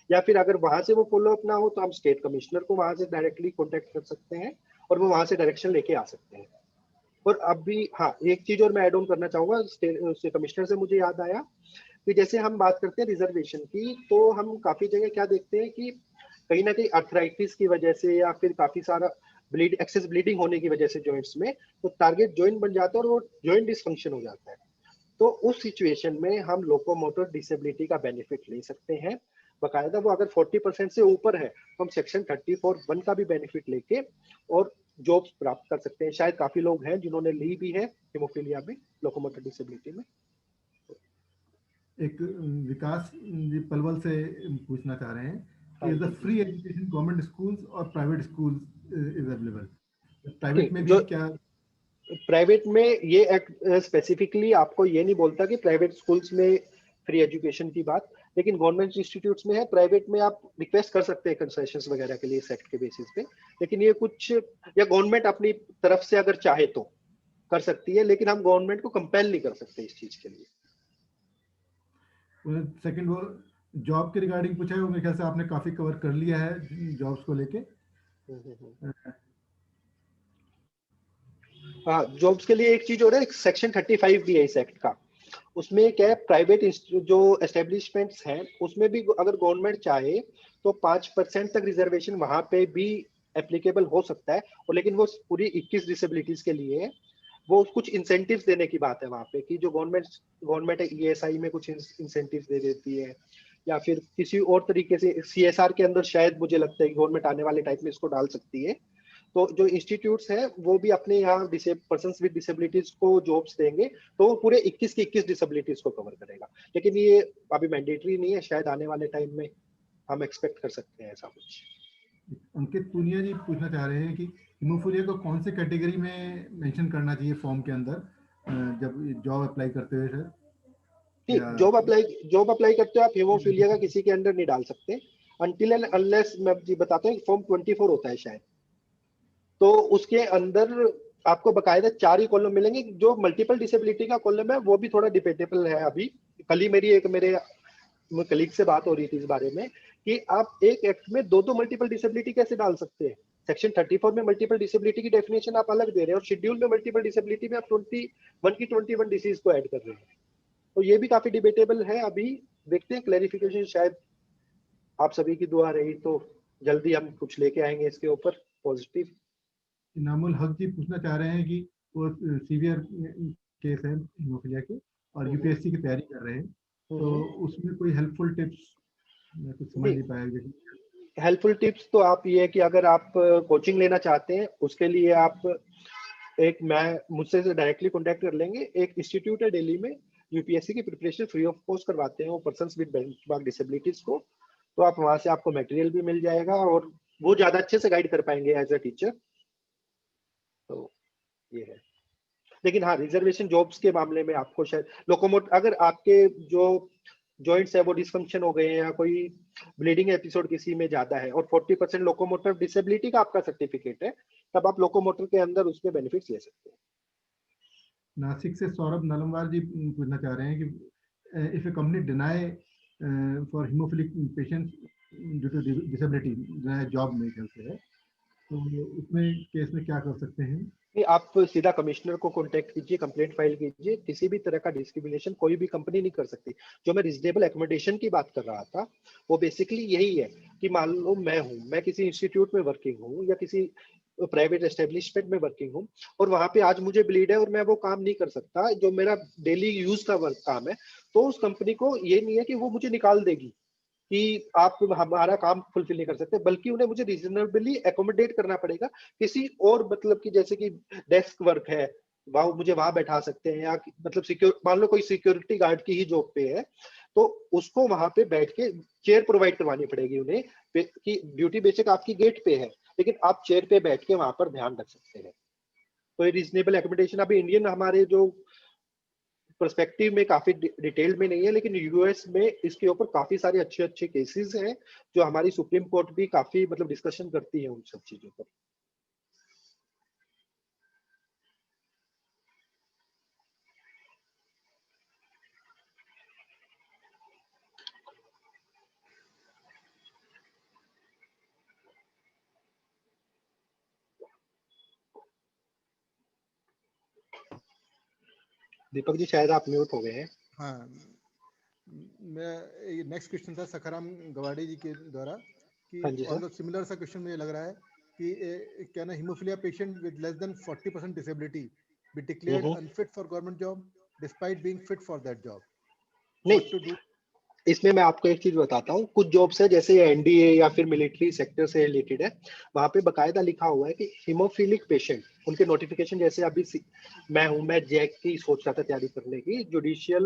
या फिर अगर वहां से वो फॉलो अप ना हो तो हम स्टेट कमिश्नर को वहां से डायरेक्टली कॉन्टेक्ट कर सकते हैं और वो वहां से डायरेक्शन लेके आ सकते हैं। और अभी हाँ, एक चीज और मैं ऐड ऑन करना चाहूंगा, स्टेट कमिश्नर से मुझे याद आया कि जैसे हम बात करते हैं रिजर्वेशन की, तो हम काफी जगह क्या देखते हैं कि कहीं ना कहीं अर्थराइटिस की वजह से या फिर काफी सारा एक्सेस ब्लीडिंग होने की वजह से जॉइंट्स में, तो टारगेट जॉइंट बन जाता है और वो जॉइंट डिसफंक्शन हो जाता है। तो उस सिचुएशन में हम लोकोमोटर डिसेबिलिटी का बेनिफिट ले सकते हैं बकायदा। वो अगर 40% से ऊपर है तो हम सेक्शन 34(1) का भी बेनिफिट लेके और जॉब प्राप्त कर सकते हैं। शायद काफी लोग हैं जिन्होंने ली भी है हिमोफीलिया में, लोकोमोटर डिसेबिलिटी में। एक विकास जी पलवल से पूछना चाह रहे हैं हाँ कि द जी जी। फ्री एजुकेशन गवर्नमेंट स्कूल्स और private schools is available, private में नहीं, भी जो क्या? प्राइवेट में ये एक्ट स्पेसिफिकली आपको ये नहीं बोलता कि प्राइवेट स्कूल्स में फ्री एजुकेशन की बात, लेकिन गवर्नमेंट इंस्टीट्यूट्स में है, प्राइवेट में आप रिक्वेस्ट कर सकते हैं कंसेशंस वगैरह के लिए सेक्ट के बेसिस पे, लेकिन ये कुछ या गवर्नमेंट अपनी तरफ से अगर चाहे तो कर सकती है, लेकिन हम गवर्नमेंट को कंपेल नहीं कर सकते इस चीज के लिए। सेकंड वो जॉब के रिगार्डिंग पूछा है, वो मेरे ख्याल से आपने काफी कवर कर लिया है जॉब्स को लेके। हाँ, जॉब्स के लिए एक चीज और है, सेक्शन 35 भी है इस एक्ट का, उसमें क्या है, प्राइवेट जो एस्टेब्लिशमेंट्स हैं उसमें भी अगर गवर्नमेंट चाहे तो 5% तक रिजर्वेशन वहां पे भी एप्लीकेबल हो सकता है, और लेकिन वो पूरी 21 डिसेबिलिटीज के लिए है। वो कुछ इंसेंटिव्स देने की बात है वहां पे, कि जो गवर्नमेंट ईएसआई में कुछ इंसेंटिव्स दे देती है, या फिर किसी और तरीके से सीएसआर के अंदर शायद मुझे लगता है कि गवर्नमेंट आने वाले टाइम में इसको डाल सकती है। तो जो इंस्टीट्यूट्स हैं वो भी अपने यहाँ पर्सन विद डिसेबिलिटीज को जॉब्स देंगे, तो वो पूरे 21 की 21 डिसेबिलिटीज को कवर करेगा, लेकिन ये अभी मैंडेटरी नहीं है, शायद आने वाले टाइम में हम एक्सपेक्ट कर सकते हैं ऐसा कुछ। अंकित पूनिया जी पूछना चाह रहे हैं कि हीमोफीलिया को कौन से कैटेगरी में मेंशन करना चाहिए फॉर्म के अंदर जब जॉब अप्लाई करते हुए सर? ठीक, जॉब अप्लाई करते हो आप हीमोफीलिया का किसी के अंडर नहीं डाल सकते अनटिल एंड अनलेस, मैं जी बताता हूँ, फॉर्म 24 होता है शायद, तो उसके अंदर आपको बकायदा 4 ही कॉलम मिलेंगे। जो मल्टीपल डिसेबिलिटी का कॉलम है वो भी थोड़ा डिबेटेबल है अभी। कल ही मेरे कलीग से बात हो रही थी इस बारे में कि आप एक एक्ट में दो मल्टीपल डिसेबिलिटी कैसे डाल सकते हैं। सेक्शन 34 में मल्टीपल डिसेबिलिटी की डेफिनेशन आप अलग दे रहे हैं, और शेड्यूल में मल्टीपल डिसेबिलिटी में आप 21 की 21 डिसीज को ऐड कर रहे हैं, तो ये भी काफी डिबेटेबल है अभी। देखते हैं, क्लैरिफिकेशन शायद आप सभी की दुआ रही तो जल्दी हम कुछ लेके आएंगे इसके ऊपर पॉजिटिव। इनामुल हक जी पूछना चाह रहे हैं कि वो सीवियर केस है हीमोफीलिया के और यूपीएससी की तैयारी कर रहे हैं, तो उसमें कोई हेल्पफुल टिप्स मैं कुछ समझ नहीं पाया। हेल्पफुल टिप्स तो आप ये है कि अगर आप कोचिंग लेना चाहते हैं उसके लिए आप मुझसे डायरेक्टली कांटेक्ट कर लेंगे। एक इंस्टीट्यूट है दिल्ली में, यूपीएससी की प्रिपरेशन फ्री ऑफ कॉस्ट करवाते हैं वो पर्सन्स विद बेंचमार्क डिसेबिलिटीज को, तो आप वहां से आपको मटेरियल भी मिल जाएगा और वो ज्यादा अच्छे से गाइड कर पाएंगे एज अ टीचर। तो ये है, लेकिन हाँ, रिजर्वेशन जॉब्स के मामले में आपको शायद अगर आपके जो जॉइंट्स है वो डिसफंक्शन हो गए हैं, या कोई ब्लीडिंग एपिसोड किसी में ज्यादा है और 40% लोकोमोटर डिसेबिलिटी का आपका सर्टिफिकेट है, तब आप लोकोमोटर के अंदर उसमें बेनिफिट्स ले सकते हैं। नासिक से सौरभ नलमवार जी पूछना चाह रहे हैं कि if a company deny for haemophilic patients due to disability job में कैसे है, तो उसमें केस में क्या कर सकते हैं? आप सीधा कमिश्नर को कांटेक्ट कीजिए, कंप्लेंट फाइल कीजिए। किसी भी तरह का डिस्क्रिमिनेशन कोई भी कंपनी नहीं कर सकती। जो मैं रीजनेबल एकोमोडेशन की बात कर रहा था वो बेसिकली यही है कि मान लो मैं किसी इंस्टीट्यूट में वर्किंग हूँ या किसी प्राइवेट एस्टेब्लिशमेंट में वर्किंग हूँ, और वहां पे आज मुझे ब्लीड है और मैं वो काम नहीं कर सकता जो मेरा डेली यूज का वर्क काम है, तो उस कंपनी को ये नहीं है कि वो मुझे निकाल देगी कि आप हमारा काम फुलफिल नहीं कर सकते, बल्कि उन्हें मुझे रीजनेबली एकोमोडेट करना पड़ेगा किसी और, मतलब कि जैसे कि डेस्क वर्क है, वहां मुझे वहां बैठा सकते हैं, या मतलब मान लो कोई सिक्योरिटी गार्ड की ही जॉब पे है तो उसको वहां पे बैठ के चेयर प्रोवाइड करवानी पड़ेगी उन्हें, कि ड्यूटी बेशक आपकी गेट पे है लेकिन आप चेयर पे बैठ के वहां पर ध्यान रख सकते हैं। तो ये रीजनेबल एकोमोडेशन अभी इंडियन हमारे जो पर्सपेक्टिव में काफी डिटेल में नहीं है, लेकिन यूएस में इसके ऊपर काफी सारे अच्छे अच्छे केसेस हैं जो हमारी सुप्रीम कोर्ट भी काफी मतलब डिस्कशन करती है उन सब चीजों पर। दीपक जी शायद आप म्यूट हो गए हैं। हाँ, मैं नेक्स्ट क्वेश्चन था सखाराम गवाड़ी जी के द्वारा कि हाँ जी सर। सिमिलर सा क्वेश्चन मुझे लग रहा है कि क्या ना haemophilia patient with less than 40% disability be declared unfit for government job despite being fit for that job? नहीं, इसमें मैं आपको एक चीज बताता हूँ। कुछ जॉब्स है जैसे एनडीए या फिर मिलिट्री सेक्टर से रिलेटेड है, वहां पे बकायदा लिखा हुआ है कि हीमोफिलिक पेशेंट, उनके नोटिफिकेशन, जैसे अभी मैं जैक की सोच रहा था तैयारी करने की, जुडिशियल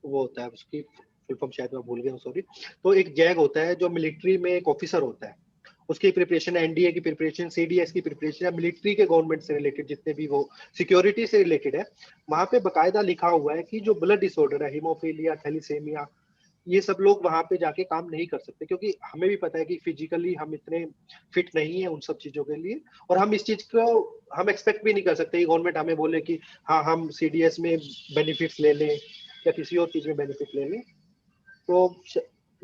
वो होता है उसकी फुल फॉर्म शायद मैं भूल गया हूँ, सॉरी। तो एक जैग होता है जो मिलिट्री में एक ऑफिसर होता है, उसकी प्रिपरेशन, एनडीए की प्रिपरेशन, सीडीएस की प्रिपरेशन, या मिलिट्री के गवर्नमेंट से रिलेटेड जितने भी वो सिक्योरिटी से रिलेटेड है, वहां पे बकायदा लिखा हुआ है कि जो ब्लड डिसऑर्डर है, हीमोफीलिया, थैलीसीमिया, ये सब लोग वहां पे जाके काम नहीं कर सकते, क्योंकि हमें भी पता है कि फिजिकली हम इतने फिट नहीं है उन सब चीजों के लिए, और हम इस चीज को हम एक्सपेक्ट भी नहीं कर सकते कि गवर्नमेंट हमें बोले कि हाँ हम सीडीएस में बेनिफिट्स ले लें या किसी और चीज में बेनिफिट ले लें। तो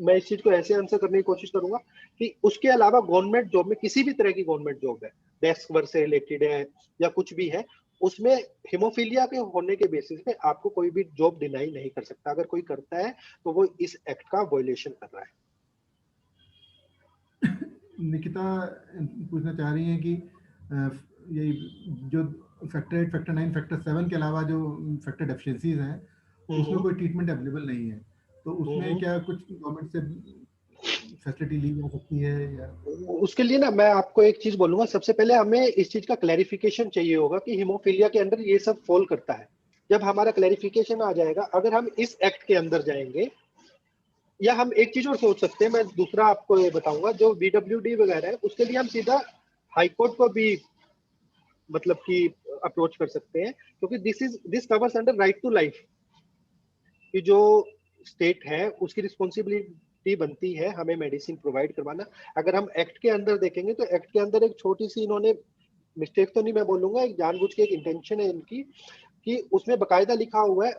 मैं इस चीज को ऐसे आंसर करने की कोशिश करूंगा कि उसके अलावा गवर्नमेंट जॉब में, किसी भी तरह की गवर्नमेंट जॉब है, डेस्क वर्क से रिलेटेड है या कुछ भी है, उसमें हीमोफीलिया के होने के बेसिस पे आपको कोई भी जॉब डिनाई नहीं कर सकता। अगर कोई करता है तो वो इस एक्ट का वायलेशन कर रहा है। निकिता पूछना चाह रही है कि ये जो फैक्टर 8, फैक्टर 9, फैक्टर 7 के अलावा जो फैक्टर डेफिशिएंसीज हैं उसमें कोई ट्रीटमेंट अवेलेबल नहीं है, तो उसमें क्या कुछ गवर्नमेंट से फैसिलिटी ली जा सकती है या? उसके लिए ना मैं आपको एक चीज बोलूंगा, सबसे पहले हमें इस चीज का क्लैरिफिकेशन चाहिए होगा कि हीमोफीलिया के अंदर ये सब फॉल करता है। जब हमारा क्लैरिफिकेशन आ जाएगा, अगर हम इस एक्ट के अंदर जाएंगे, या हम एक चीज और सोच सकते हैं, मैं दूसरा आपको ये बताऊंगा, जो बीडब्ल्यूडी वगैरह है उसके लिए हम सीधा हाई कोर्ट को भी मतलब कि अप्रोच कर सकते हैं, क्योंकि this covers under right to life, कि जो स्टेट है उसकी रिस्पॉन्सिबिलिटी बनती है हमें मेडिसिन प्रोवाइड करवाना। अगर हम एक्ट के अंदर देखेंगे तो एक्ट के अंदर एक छोटी सी इन्होंने मिस्टेक तो नहीं मैं बोलूंगा, एक जानबूझ के एक इंटेंशन है इनकी, कि उसमें बकायदा लिखा हुआ है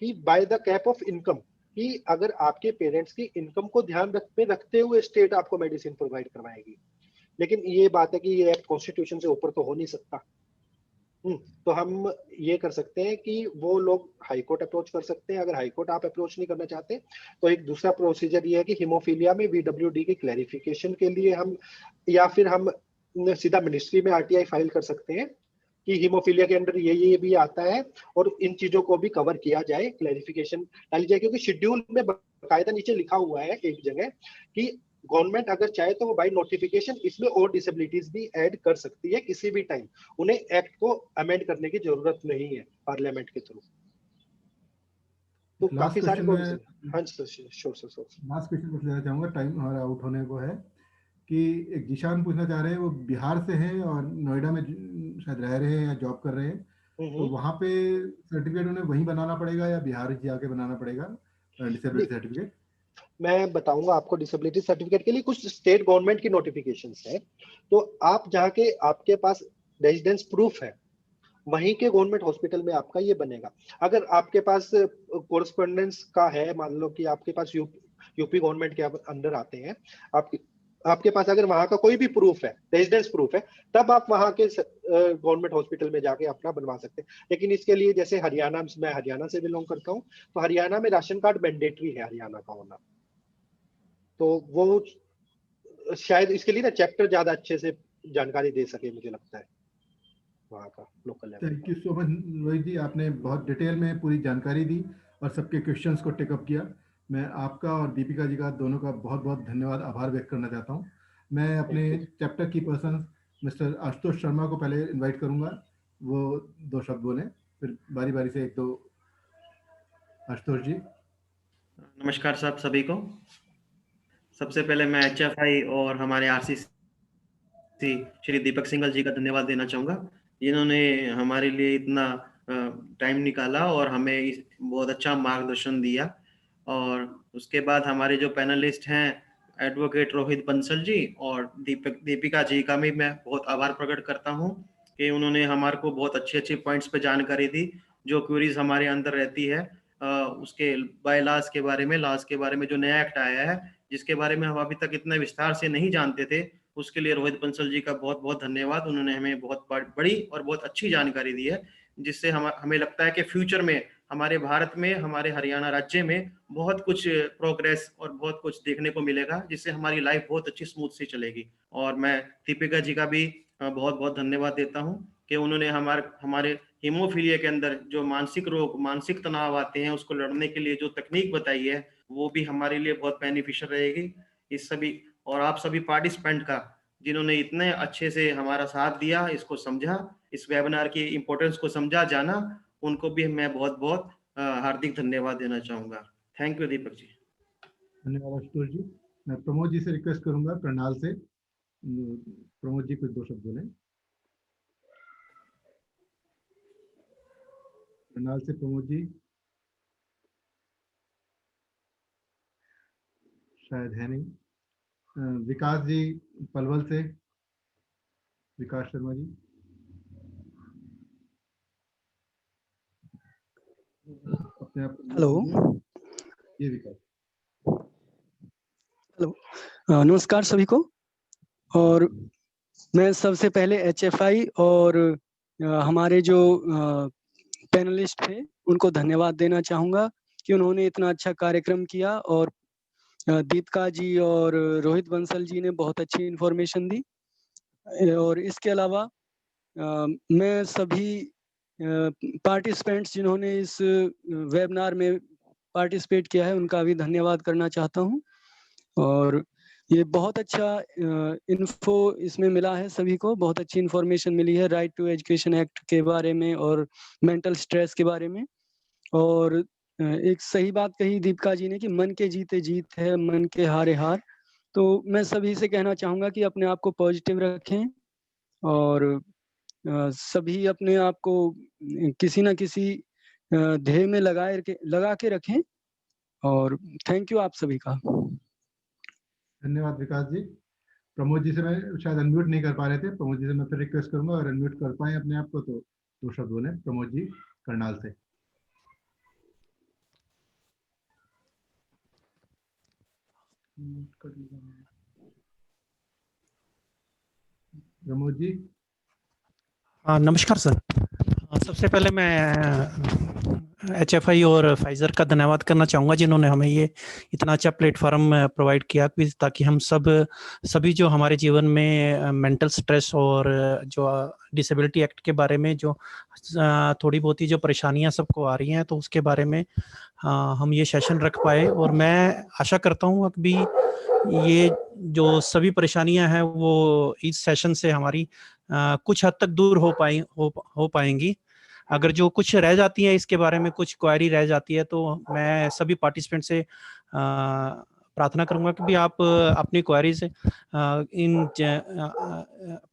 कि by the cap of income, कि अगर आपके पेरेंट्स की इनकम को ध्यान में रखते हुए स्टेट आपको मेडिसिन प्रोवाइड करवाएगी। लेकिन ये बात है कि ये एक्ट कॉन्स्टिट्यूशन से ऊपर तो हो नहीं सकता। तो हम ये कर सकते हैं कि वो लोग हाई कोर्ट अप्रोच कर सकते हैं। अगर हाई कोर्ट आप अप्रोच नहीं करना चाहते तो एक दूसरा प्रोसीजर ये है कि हीमोफीलिया में वीडब्ल्यूडी की क्लैरिफिकेशन के लिए हम, या फिर हम सीधा मिनिस्ट्री में आरटीआई फाइल कर सकते हैं कि हीमोफीलिया के अंदर ये भी आता है, और इन चीजों को भी कवर किया जाए, क्लैरिफिकेशन डाली जाए। क्योंकि शेड्यूल में बाकायदा नीचे लिखा हुआ है एक जगह कि गवर्नमेंट अगर चाहे तो वो बाय नोटिफिकेशन इसमें और डिसेबिलिटीज भी ऐड कर सकती है किसी भी टाइम, उन्हें एक्ट को अमेंड करने की जरूरत नहीं है पार्लियामेंट के थ्रू। तो काफी सारे प्रोविजन। हाँ sir, sure sir. Last question पूछ लेना चाहूँगा, टाइम हमारा आउट होने को है, कि एक जीशान पूछना चाह रहे हैं, वो बिहार से हैं और नोएडा में शायद रह रहे हैं या जॉब कर रहे हैं, तो वहाँ पे सर्टिफिकेट उन्हें वहीं बनाना पड़ेगा या बिहार जाके बनाना पड़ेगा डिसेबिलिटी सर्टिफिकेट? मैं बताऊंगा आपको, डिसेबिलिटी सर्टिफिकेट के लिए कुछ स्टेट गवर्नमेंट की नोटिफिकेशंस है, तो आप जहाँ के आपके पास रेजिडेंस प्रूफ है वहीं के गवर्नमेंट हॉस्पिटल में आपका ये बनेगा। अगर आपके पास कोरस्पोंडेंस का है, मान लो कि आपके पास यूपी गवर्नमेंट के अंदर आते हैं, आपके पास अगर वहां का कोई भी प्रूफ है, रेजिडेंस प्रूफ है, तब आप वहां के गवर्नमेंट हॉस्पिटल में जाके अपना बनवा सकते हैं। लेकिन इसके लिए जैसे हरियाणा, मैं हरियाणा से बिलोंग करता हूँ, तो हरियाणा में राशन कार्ड मैंडेटरी है हरियाणा का होना, तो वो शायद इसके लिए ना चैप्टर ज्यादा अच्छे से जानकारी दे सके, मुझे लगता है वहाँ का local level. Thank you so much Rohit ji, आपने बहुत डिटेल में पूरी जानकारी दी और सबके क्वेश्चंस को टेकअप किया। मैं आपका और दीपिका जी का दोनों का बहुत बहुत धन्यवाद, आभार व्यक्त करना चाहता हूँ। मैं अपने चैप्टर की पर्सन मिस्टर आशुतोष शर्मा को पहले इनवाइट करूँगा, वो 2 शब्द बोलें, फिर बारी बारी से 1-2। आशुतोष जी। नमस्कार साहब सभी को। सबसे पहले मैं HFI और हमारे RCC श्री दीपक सिंघल जी का धन्यवाद देना चाहूँगा, जिन्होंने हमारे लिए इतना टाइम निकाला और हमें बहुत अच्छा मार्गदर्शन दिया। और उसके बाद हमारे जो पैनलिस्ट हैं एडवोकेट रोहित बंसल जी और दीपिका जी का भी मैं बहुत आभार प्रकट करता हूँ कि उन्होंने हमारे को बहुत अच्छे पॉइंट्स पे जानकारी दी, जो क्वेरीज हमारे अंदर रहती है उसके बाय लॉज के बारे में, लॉज के बारे में जो नया एक्ट आया है जिसके बारे में हम अभी तक इतना विस्तार से नहीं जानते थे, उसके लिए रोहित बंसल जी का बहुत बहुत धन्यवाद। उन्होंने हमें बहुत बड़ी और बहुत अच्छी जानकारी दी है, जिससे हमें लगता है कि फ्यूचर में हमारे भारत में, हमारे हरियाणा राज्य में बहुत कुछ प्रोग्रेस और बहुत कुछ देखने को मिलेगा, जिससे हमारी लाइफ बहुत अच्छी स्मूथ से चलेगी। और मैं दीपिका जी का भी बहुत बहुत धन्यवाद देता हूँ कि उन्होंने हमारे हीमोफीलिया के अंदर जो मानसिक रोग, मानसिक तनाव आते हैं, उसको लड़ने के लिए जो तकनीक बताई है वो भी हमारे लिए बहुत बेनिफिशियल रहेगी। इस सभी और आप सभी पार्टिसिपेंट का, जिन्होंने इतने अच्छे से हमारा साथ दिया, इसको समझा, इस वेबिनार की इंपॉर्टेंस को समझा, जाना, उनको भी मैं बहुत बहुत हार्दिक धन्यवाद देना चाहूंगा। Thank you Deepak ji. धन्यवाद आशुतोष जी। मैं प्रमोद जी से रिक्वेस्ट करूंगा करनाल से। प्रमोद जी कुछ 2 शब्द बोलें। करनाल से प्रमोद जी शायद है नहीं। विकास जी पलवल से, विकास शर्मा जी। अपने आप हेलो। ये विकास। हेलो, नमस्कार सभी को। और मैं सबसे पहले HFI और हमारे जो पैनलिस्ट थे उनको धन्यवाद देना चाहूँगा कि उन्होंने इतना अच्छा कार्यक्रम किया, और दीपिका जी और रोहित बंसल जी ने बहुत अच्छी इन्फॉर्मेशन दी। और इसके अलावा मैं सभी पार्टिसिपेंट्स जिन्होंने इस वेबिनार में पार्टिसिपेट किया है उनका भी धन्यवाद करना चाहता हूं। और ये बहुत अच्छा इन्फो इसमें मिला है, सभी को बहुत अच्छी इन्फॉर्मेशन मिली है राइट टू एजुकेशन एक्ट के बारे में और मेंटल स्ट्रेस के बारे में। और एक सही बात कही दीपिका जी ने कि मन के जीते जीत है, मन के हारे हार। तो मैं सभी से कहना चाहूँगा कि अपने आप को पॉजिटिव रखें और सभी अपने आप को किसी ना किसी ध्येय में लगा के रखें। और थैंक यू आप सभी का। धन्यवाद विकास जी। प्रमोद जी से मैं शायद अनम्यूट नहीं कर पा रहे थे, प्रमोद जी से मैं फिर रिक्वेस्ट करूंगा और अनम्यूट कर पाए अपने आप को तो 2 शब्द बोले। प्रमोद जी करनाल से। प्रमोद जी। हाँ, नमस्कार सर। सबसे पहले मैं HFI और फाइजर का धन्यवाद करना चाहूँगा जिन्होंने हमें ये इतना अच्छा प्लेटफॉर्म प्रोवाइड किया ताकि हम सभी जो हमारे जीवन में मेंटल स्ट्रेस और जो डिसेबिलिटी एक्ट के बारे में जो थोड़ी बहुत ही जो परेशानियां सबको आ रही हैं तो उसके बारे में हम ये सेशन रख पाए। और मैं आशा करता हूँ कि ये जो सभी परेशानियां हैं वो इस सेशन से हमारी कुछ हद तक दूर हो पाएंगी। अगर जो कुछ रह जाती है इसके बारे में कुछ क्वेरी रह जाती है तो मैं सभी पार्टिसिपेंट से प्रार्थना करूंगा कि भी आप अपनी क्वेरीज इन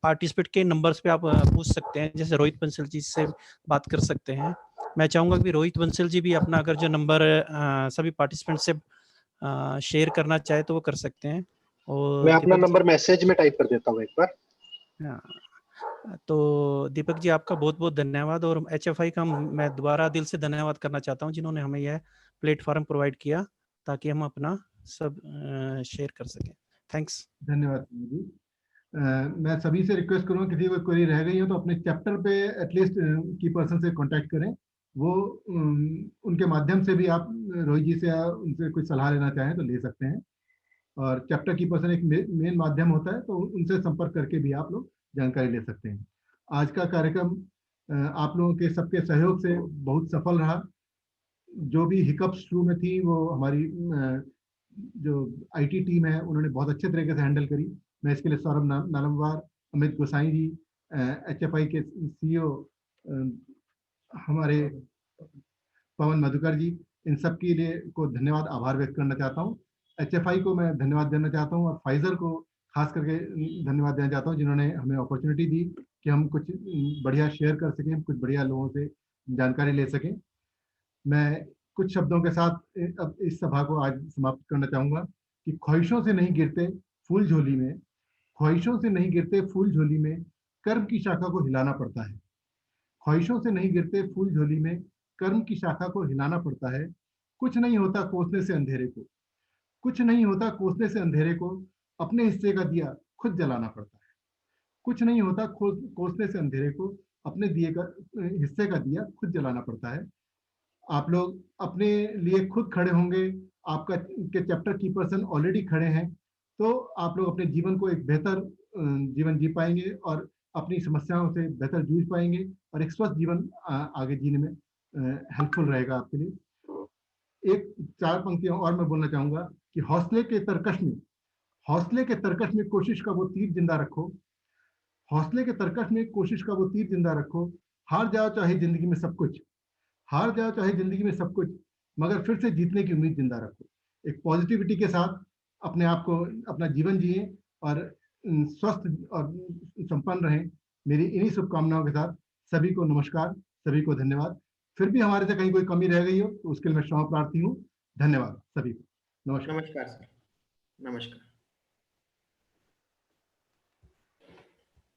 पार्टिसिपेंट के नंबर्स पे आप पूछ सकते हैं। जैसे रोहित बंसल जी से बात कर सकते हैं। मैं चाहूंगा कि रोहित बंसल जी भी अपना अगर जो नंबर सभी पार्टिसिपेंट से शेयर करना चाहे तो वो कर सकते हैं। और मैं अपना नंबर मैसेज में टाइप कर देता हूँ एक बार। तो दीपक जी आपका बहुत बहुत धन्यवाद। और HFI का मैं दोबारा दिल से धन्यवाद करना चाहता हूँ जिन्होंने हमें यह प्लेटफॉर्म प्रोवाइड किया ताकि हम अपना सब शेयर कर सकें। थैंक्स। धन्यवाद जी। मैं सभी से रिक्वेस्ट करूँगा किसी को क्वेरी रह गई हो तो अपने चैप्टर पे एटलीस्ट की पर्सन से कांटेक्ट करें। वो उनके माध्यम से भी आप रोहित जी से उनसे कुछ सलाह लेना चाहें तो ले सकते हैं। और चैप्टर की पर्सन एक मेन माध्यम होता है तो उनसे संपर्क करके भी आप लोग जानकारी ले सकते हैं। आज का कार्यक्रम आप लोगों के सबके सहयोग से बहुत सफल रहा। जो भी हिकअप्स शुरू में थी वो हमारी जो IT टीम है उन्होंने बहुत अच्छे तरीके से हैंडल करी। मैं इसके लिए सौरभ नालमवार, अमित गोसाई जी, HFI के CEO हमारे पवन मधुकर जी, इन सब के लिए को धन्यवाद आभार व्यक्त करना चाहता हूँ। HFI को मैं धन्यवाद देना चाहता हूँ और फाइजर को खास करके धन्यवाद देना चाहता हूँ जिन्होंने हमें अपॉर्चुनिटी दी कि हम कुछ बढ़िया शेयर कर सकें, कुछ बढ़िया लोगों से जानकारी ले सकें। मैं कुछ शब्दों के साथ अब इस सभा को आज समाप्त करना चाहूँगा कि ख्वाहिशों से नहीं गिरते फूल झोली में, ख्वाहिशों से नहीं गिरते फूल झोली में, कर्म की शाखा को हिलाना पड़ता है। ख्वाहिशों से नहीं गिरते फूल झोली में, कर्म की शाखा को हिलाना पड़ता है। कुछ नहीं होता कोसने से अंधेरे को, कुछ नहीं होता कोसने से अंधेरे को, अपने हिस्से का दिया खुद जलाना पड़ता है। कुछ नहीं होता कोसने से अंधेरे को, अपने दिए का हिस्से का दिया खुद जलाना पड़ता है। आप लोग अपने लिए खुद खड़े होंगे, आपका के चैप्टर की पर्सन ऑलरेडी खड़े हैं, तो आप लोग अपने जीवन को एक बेहतर जीवन जी पाएंगे और अपनी समस्याओं से बेहतर जूझ पाएंगे और एक स्वस्थ जीवन आगे जीने में हेल्पफुल रहेगा आपके लिए। एक 4 पंक्तियां और मैं बोलना चाहूंगा कि हौसले के तरकश में कोशिश का वो तीर जिंदा रखो, हौसले के तरकश में कोशिश का वो तीर जिंदा रखो। हार जाओ चाहे जिंदगी में सब कुछ, हार जाओ चाहे जिंदगी में सब कुछ, मगर फिर से जीतने की उम्मीद जिंदा रखो। एक पॉजिटिविटी के साथ अपने आप को अपना जीवन जिए और स्वस्थ और संपन्न रहें, मेरी इन्हीं शुभकामनाओं के साथ सभी को नमस्कार, सभी को धन्यवाद। फिर भी हमारे से कहीं कोई कमी रह गई हो तो उसके लिए मैं क्षमा प्रार्थी हूँ। धन्यवाद सभी को। नमस्कार। नमस्कार सर, नमस्कार।